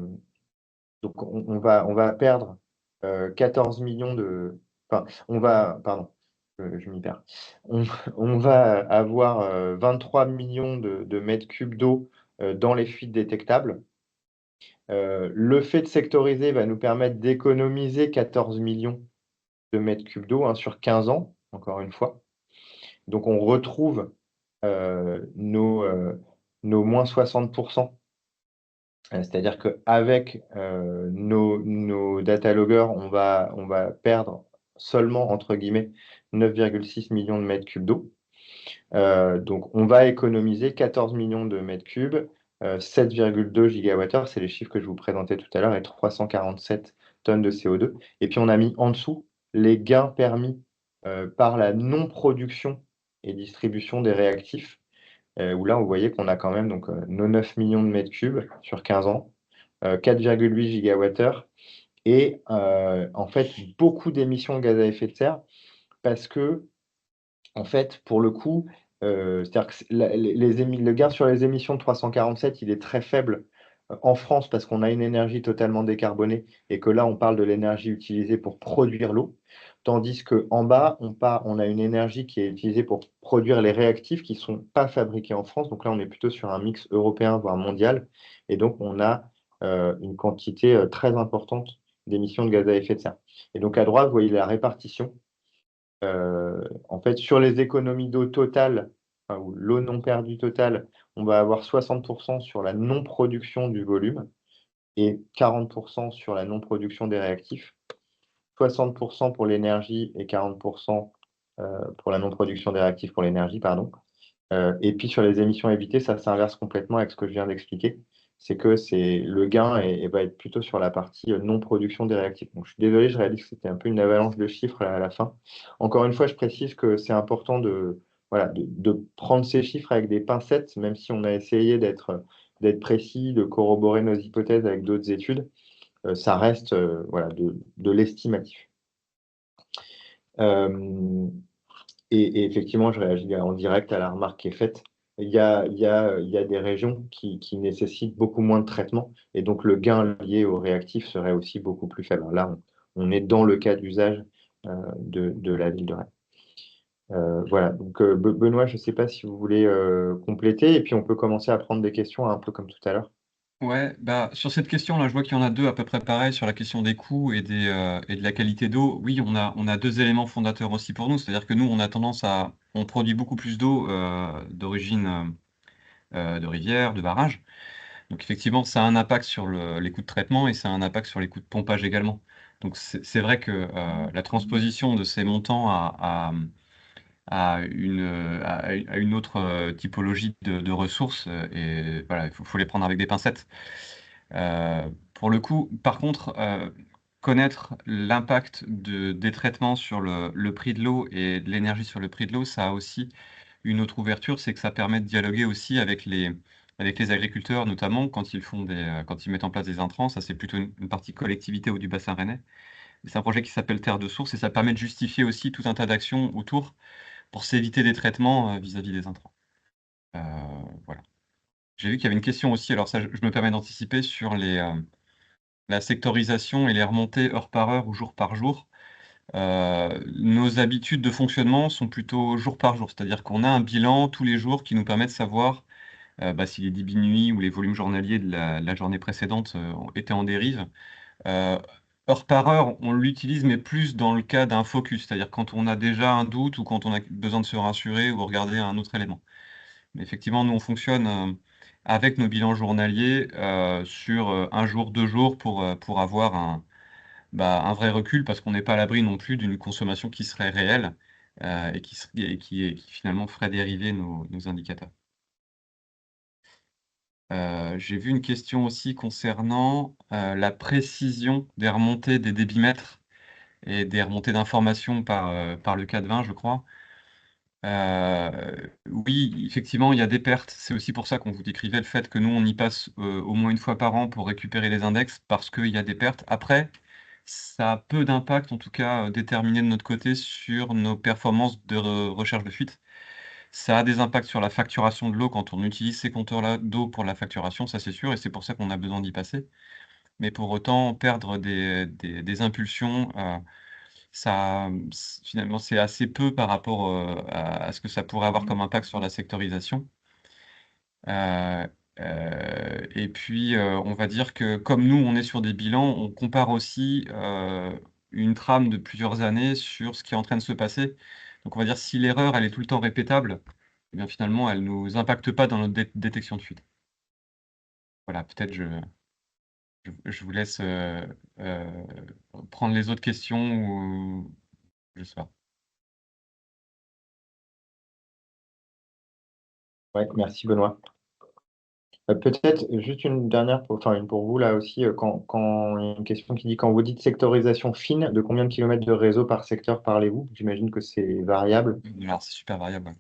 donc on va perdre 14 millions de. Enfin, pardon, je m'y perds. On va avoir 23 millions de mètres cubes d'eau dans les fuites détectables. Le fait de sectoriser va nous permettre d'économiser 14 millions de mètres cubes d'eau sur 15 ans, encore une fois. Donc on retrouve nos moins 60%. C'est-à-dire qu'avec nos data loggers, on va perdre seulement, entre guillemets, 9,6 millions de mètres cubes d'eau. Donc, on va économiser 14 millions de mètres cubes, 7,2 gigawattheures, c'est les chiffres que je vous présentais tout à l'heure, et 347 tonnes de CO2. Et puis, on a mis en dessous les gains permis par la non-production et distribution des réactifs, où là, vous voyez qu'on a quand même donc, nos 9 millions de mètres cubes sur 15 ans, 4,8 gigawattheures, et en fait, beaucoup d'émissions de gaz à effet de serre, parce que, en fait, pour le coup, c'est-à-dire que le gain sur les émissions de 347, il est très faible en France parce qu'on a une énergie totalement décarbonée et que là, on parle de l'énergie utilisée pour produire l'eau, tandis qu'en bas, on a une énergie qui est utilisée pour produire les réactifs qui ne sont pas fabriqués en France. Donc là, on est plutôt sur un mix européen, voire mondial. Et donc, on a une quantité très importante d'émissions de gaz à effet de serre. Et donc, à droite, vous voyez la répartition. En fait, sur les économies d'eau totales, ou l'eau non perdue totale, on va avoir 60% sur la non-production du volume et 40% sur la non-production des réactifs, 60% pour l'énergie et 40% pour la non-production des réactifs pour l'énergie, pardon. Et puis sur les émissions évitées, ça s'inverse complètement avec ce que je viens d'expliquer. C'est que le gain va être plutôt sur la partie non-production des réactifs. Donc, je suis désolé, je réalise que c'était un peu une avalanche de chiffres à la fin. Encore une fois, je précise que c'est important de prendre ces chiffres avec des pincettes, même si on a essayé d'être précis, de corroborer nos hypothèses avec d'autres études. Ça reste de l'estimatif. Et effectivement, je réagis en direct à la remarque qui est faite. Il y a des régions qui nécessitent beaucoup moins de traitement et donc le gain lié au réactif serait aussi beaucoup plus faible. Là, on est dans le cas d'usage de la ville de Rennes. Voilà, donc Benoît, je ne sais pas si vous voulez compléter et puis on peut commencer à prendre des questions un peu comme tout à l'heure. Ouais, sur cette question-là, je vois qu'il y en a deux à peu près pareils sur la question des coûts et de la qualité d'eau. Oui, on a deux éléments fondateurs aussi pour nous, c'est-à-dire que nous, on produit beaucoup plus d'eau d'origine de rivières, de barrages. Donc effectivement, ça a un impact sur les coûts de traitement et ça a un impact sur les coûts de pompage également. Donc c'est vrai que la transposition de ces montants à une autre typologie de ressources, et voilà, il faut les prendre avec des pincettes. Pour le coup, par contre, connaître l'impact des traitements sur le prix de l'eau et de l'énergie sur le prix de l'eau, ça a aussi une autre ouverture, c'est que ça permet de dialoguer aussi avec les agriculteurs, notamment quand ils mettent en place des intrants. Ça, c'est plutôt une partie collectivité ou du bassin rennais. C'est un projet qui s'appelle Terre de source et ça permet de justifier aussi tout un tas d'actions autour pour s'éviter des traitements vis-à-vis des intrants. Voilà. J'ai vu qu'il y avait une question aussi, alors ça, je me permets d'anticiper sur la sectorisation et les remontées heure par heure ou jour par jour. Nos habitudes de fonctionnement sont plutôt jour par jour, c'est-à-dire qu'on a un bilan tous les jours qui nous permet de savoir si les débits de nuit ou les volumes journaliers de la journée précédente étaient en dérive. Heure par heure, on l'utilise, mais plus dans le cas d'un focus, c'est-à-dire quand on a déjà un doute ou quand on a besoin de se rassurer ou regarder un autre élément. Mais effectivement, nous, on fonctionne avec nos bilans journaliers sur un jour, 2 jours pour avoir un vrai recul, parce qu'on n'est pas à l'abri non plus d'une consommation qui serait réelle et qui finalement ferait dériver nos indicateurs. J'ai vu une question aussi concernant la précision des remontées des débitmètres et des remontées d'informations par le Cadevin, je crois. Oui, effectivement, il y a des pertes. C'est aussi pour ça qu'on vous décrivait le fait que nous, on y passe au moins une fois par an pour récupérer les index, parce qu'il y a des pertes. Après, ça a peu d'impact, en tout cas déterminé de notre côté, sur nos performances de recherche de fuite. Ça a des impacts sur la facturation de l'eau quand on utilise ces compteurs-là d'eau pour la facturation, ça c'est sûr, et c'est pour ça qu'on a besoin d'y passer. Mais pour autant, perdre des impulsions, finalement, c'est assez peu par rapport à ce que ça pourrait avoir comme impact sur la sectorisation. Et puis, on va dire que comme nous, on est sur des bilans, on compare aussi une trame de plusieurs années sur ce qui est en train de se passer. Donc, on va dire si l'erreur, elle est tout le temps répétable, eh bien, finalement, elle ne nous impacte pas dans notre détection de fuite. Voilà, peut-être je vous laisse prendre les autres questions ou je sais pas. Ouais, merci Benoît. Peut-être juste une dernière, enfin une pour vous là aussi, quand il y a une question qui dit quand vous dites sectorisation fine, de combien de kilomètres de réseau par secteur parlez-vous? J'imagine que c'est variable. Alors, c'est super variable.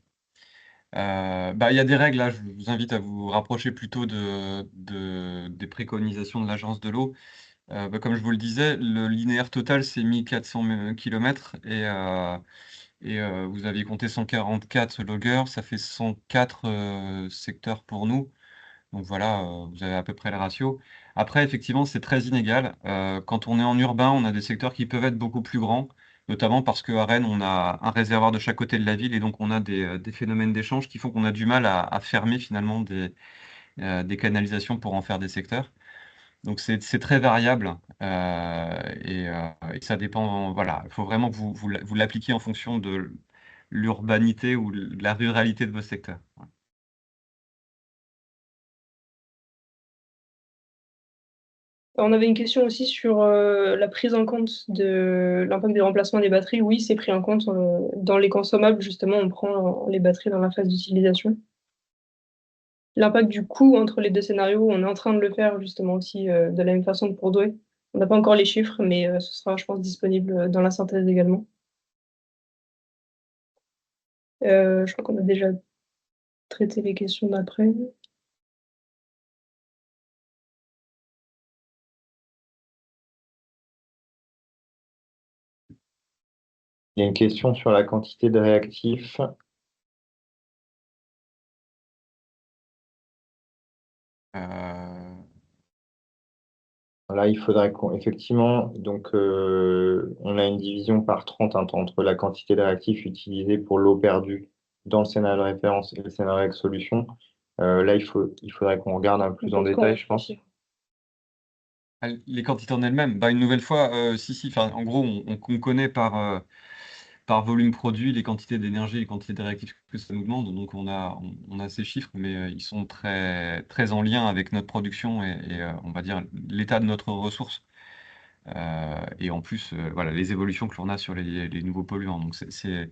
Ouais. Il y a des règles là, je vous invite à vous rapprocher plutôt des préconisations de l'Agence de l'eau. Comme je vous le disais, le linéaire total, c'est 1400 km et vous aviez compté 144 loggers, ça fait 104 secteurs pour nous. Donc voilà, vous avez à peu près le ratio. Après, effectivement, c'est très inégal. Quand on est en urbain, on a des secteurs qui peuvent être beaucoup plus grands, notamment parce qu'à Rennes, on a un réservoir de chaque côté de la ville et donc on a des phénomènes d'échange qui font qu'on a du mal à fermer finalement des canalisations pour en faire des secteurs. Donc c'est très variable et ça dépend. Voilà, il faut vraiment que vous l'appliquiez en fonction de l'urbanité ou de la ruralité de vos secteurs. On avait une question aussi sur la prise en compte de l'impact des remplacements des batteries. Oui, c'est pris en compte dans les consommables, justement, on prend les batteries dans la phase d'utilisation. L'impact du coût entre les deux scénarios, on est en train de le faire justement aussi de la même façon que pour Douai. On n'a pas encore les chiffres, mais ce sera, je pense, disponible dans la synthèse également. Je crois qu'on a déjà traité les questions d'après. Il y a une question sur la quantité de réactifs. Euh, Là, il faudrait effectivement, donc on a une division par 30 hein, entre la quantité de réactifs utilisés pour l'eau perdue dans le scénario de référence et le scénario avec solution. Là, il faudrait qu'on regarde un peu plus en détail, je pense. Les quantités en elles-mêmes, une nouvelle fois, si, en gros, on connaît par volume produit les quantités d'énergie, les quantités de réactifs que ça nous demande. Donc, on a ces chiffres, mais ils sont très, très en lien avec notre production et on va dire l'état de notre ressource. Et en plus, voilà, les évolutions que l'on a sur les nouveaux polluants. Donc, je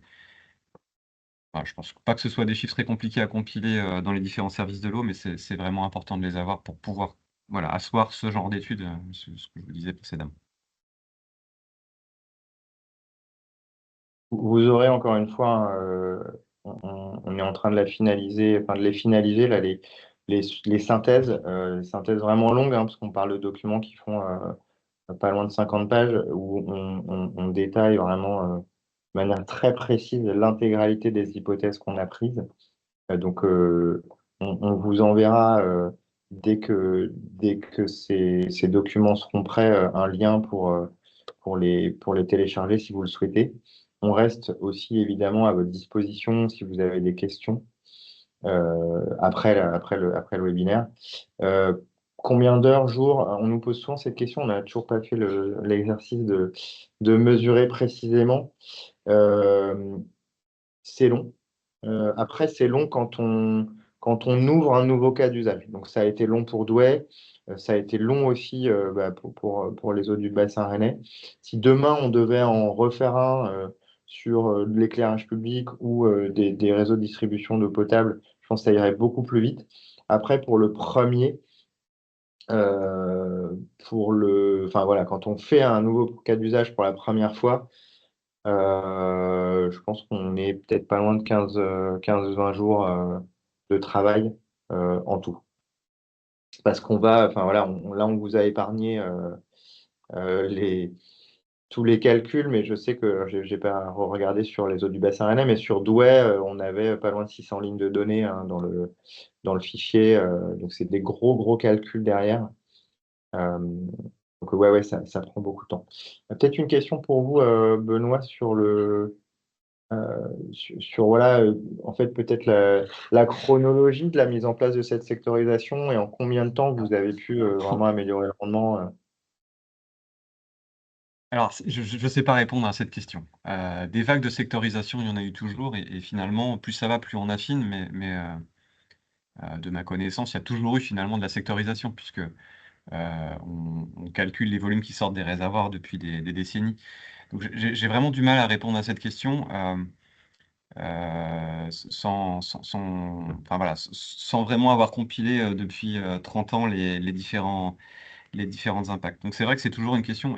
pense pas que ce soit des chiffres très compliqués à compiler dans les différents services de l'eau, mais c'est vraiment important de les avoir pour pouvoir voilà, asseoir ce genre d'études, ce que je vous disais précédemment. Vous aurez encore une fois, hein, on est en train de la finaliser, enfin de les finaliser, là, les synthèses vraiment longues, hein, parce qu'on parle de documents qui font pas loin de 50 pages, où on détaille vraiment de manière très précise l'intégralité des hypothèses qu'on a prises. Donc, on vous enverra dès que ces documents seront prêts, un lien pour pour les télécharger si vous le souhaitez. On reste aussi évidemment à votre disposition si vous avez des questions après le webinaire. Combien d'heures, jours? On nous pose souvent cette question, on n'a toujours pas fait l'exercice de mesurer précisément. C'est long. Après, c'est long quand on ouvre un nouveau cas d'usage. Donc, ça a été long pour Douai, ça a été long aussi pour les eaux du bassin rennais. Si demain, on devait en refaire un sur de l'éclairage public ou des réseaux de distribution d'eau potable, je pense que ça irait beaucoup plus vite. Après, pour le premier, enfin voilà, quand on fait un nouveau cas d'usage pour la première fois, je pense qu'on est peut-être pas loin de 15-20 jours de travail en tout. Parce qu'on va, enfin voilà, là on vous a épargné tous les calculs, mais je sais que j'ai pas regardé sur les eaux du bassin rennais, mais sur Douai, on avait pas loin de 600 lignes de données hein, dans le fichier, donc c'est des gros calculs derrière. Donc ouais, ça prend beaucoup de temps. Peut-être une question pour vous, Benoît, sur voilà, en fait, peut-être la chronologie de la mise en place de cette sectorisation et en combien de temps vous avez pu vraiment améliorer le rendement. Alors, je ne sais pas répondre à cette question. Des vagues de sectorisation, il y en a eu toujours et finalement, plus ça va, plus on affine, mais de ma connaissance, il y a toujours eu finalement de la sectorisation puisque on calcule les volumes qui sortent des réservoirs depuis des décennies. Donc j'ai vraiment du mal à répondre à cette question enfin, voilà, sans vraiment avoir compilé depuis 30 ans les différents impacts. Donc c'est vrai que c'est toujours une question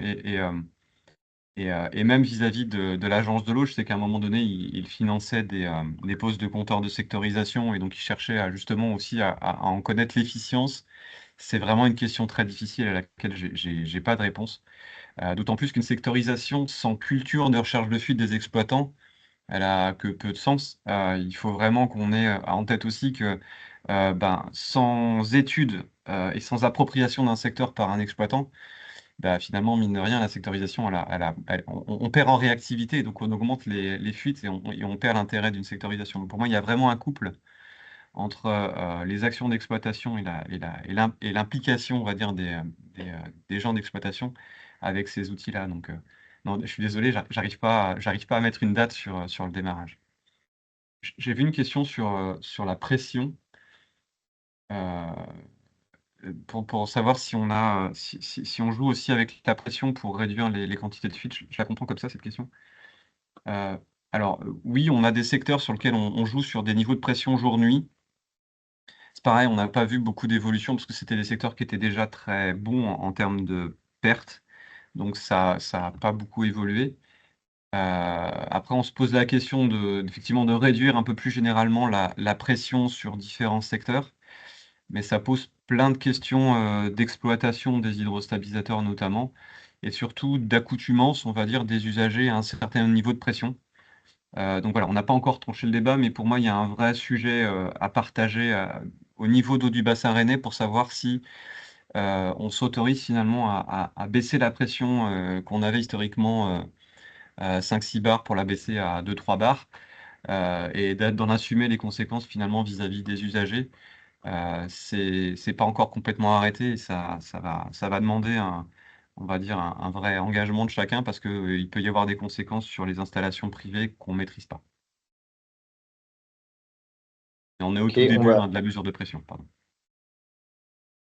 et même vis-à-vis de l'agence de l'eau, je sais qu'à un moment donné, ils finançaient des postes de compteurs de sectorisation et donc ils cherchaient justement aussi à en connaître l'efficience. C'est vraiment une question très difficile à laquelle j'ai pas de réponse. D'autant plus qu'une sectorisation sans culture de recherche de fuite des exploitants, elle a que peu de sens. Il faut vraiment qu'on ait en tête aussi que sans études et sans appropriation d'un secteur par un exploitant, finalement, mine de rien, la sectorisation, on perd en réactivité, donc on augmente les fuites et on perd l'intérêt d'une sectorisation. Donc pour moi, il y a vraiment un couple entre les actions d'exploitation et l'implication, on va dire, des gens d'exploitation avec ces outils-là. Donc, non, je suis désolé, j'arrive pas à mettre une date sur le démarrage. J'ai vu une question sur la pression. Pour savoir si on joue aussi avec la pression pour réduire les quantités de fuite. Je la comprends comme ça, cette question? Alors, oui, on a des secteurs sur lesquels on joue sur des niveaux de pression jour-nuit. C'est pareil, on n'a pas vu beaucoup d'évolution parce que c'était des secteurs qui étaient déjà très bons en termes de pertes, donc ça a pas beaucoup évolué. Après, on se pose la question effectivement de réduire un peu plus généralement la pression sur différents secteurs. Mais ça pose plein de questions, d'exploitation des hydrostabilisateurs notamment et surtout d'accoutumance, on va dire, des usagers à un certain niveau de pression. Donc voilà, on n'a pas encore tranché le débat, mais pour moi, il y a un vrai sujet, à partager, au niveau d'eau du bassin rennais pour savoir si, on s'autorise finalement à baisser la pression, qu'on avait historiquement, 5-6 bars pour la baisser à 2-3 bars, et d'en assumer les conséquences finalement vis-à-vis des usagers. C'est pas encore complètement arrêté et ça va demander on va dire un vrai engagement de chacun parce que, il peut y avoir des conséquences sur les installations privées qu'on maîtrise pas. Et on est au Ok, tout début, de la mesure de pression, pardon.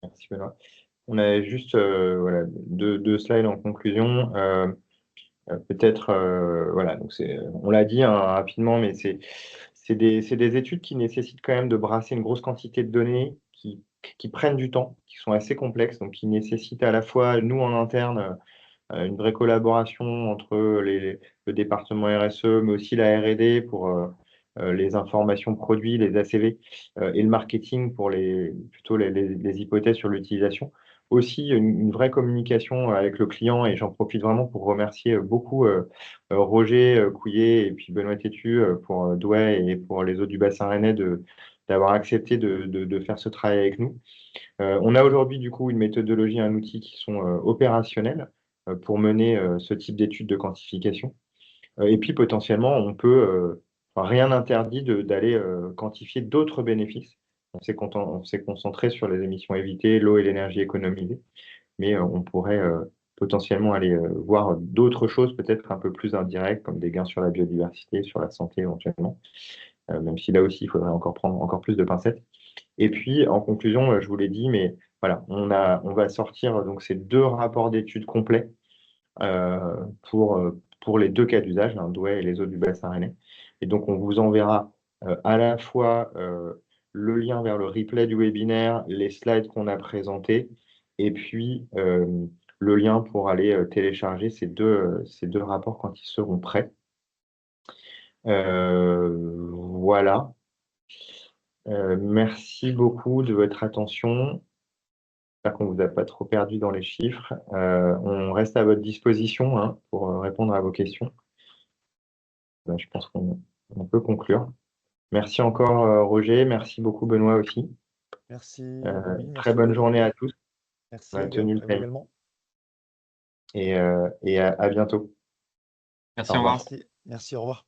merci Benoît. On a juste voilà, deux slides en conclusion. Peut-être, voilà, donc on l'a dit hein, rapidement, mais c'est des études qui nécessitent quand même de brasser une grosse quantité de données, qui prennent du temps, qui sont assez complexes, donc qui nécessitent à la fois, nous en interne, une vraie collaboration entre le département RSE, mais aussi la R&D pour les informations produits, les ACV, et le marketing pour plutôt les hypothèses sur l'utilisation. Aussi, une vraie communication avec le client, et j'en profite vraiment pour remercier beaucoup Roger Couillet et puis Benoît Tétu pour Douai et pour les eaux du bassin rennais d'avoir accepté de faire ce travail avec nous. On a aujourd'hui du coup une méthodologie, un outil qui sont opérationnels pour mener ce type d'études de quantification. Et puis potentiellement, on peut, rien n'interdit d'aller quantifier d'autres bénéfices. On s'est concentré sur les émissions évitées, l'eau et l'énergie économisée, mais on pourrait potentiellement aller voir d'autres choses, peut-être un peu plus indirectes, comme des gains sur la biodiversité, sur la santé éventuellement, même si là aussi, il faudrait encore prendre encore plus de pincettes. Et puis, en conclusion, je vous l'ai dit, mais voilà, on va sortir donc ces 2 rapports d'études complets pour les 2 cas d'usage, Douai et les eaux du bassin rennais. Et donc, on vous enverra à la fois le lien vers le replay du webinaire, les slides qu'on a présentés, et puis le lien pour aller télécharger ces deux rapports quand ils seront prêts. Voilà. Merci beaucoup de votre attention. J'espère qu'on ne vous a pas trop perdu dans les chiffres. On reste à votre disposition pour répondre à vos questions. Je pense qu'on peut conclure. Merci encore Roger, merci beaucoup Benoît aussi. Merci Louis, Très merci bonne Aurélie. journée à tous. Merci On a à tenu le vous time. également. Et à bientôt. Merci, Au au revoir. revoir. Merci, au revoir.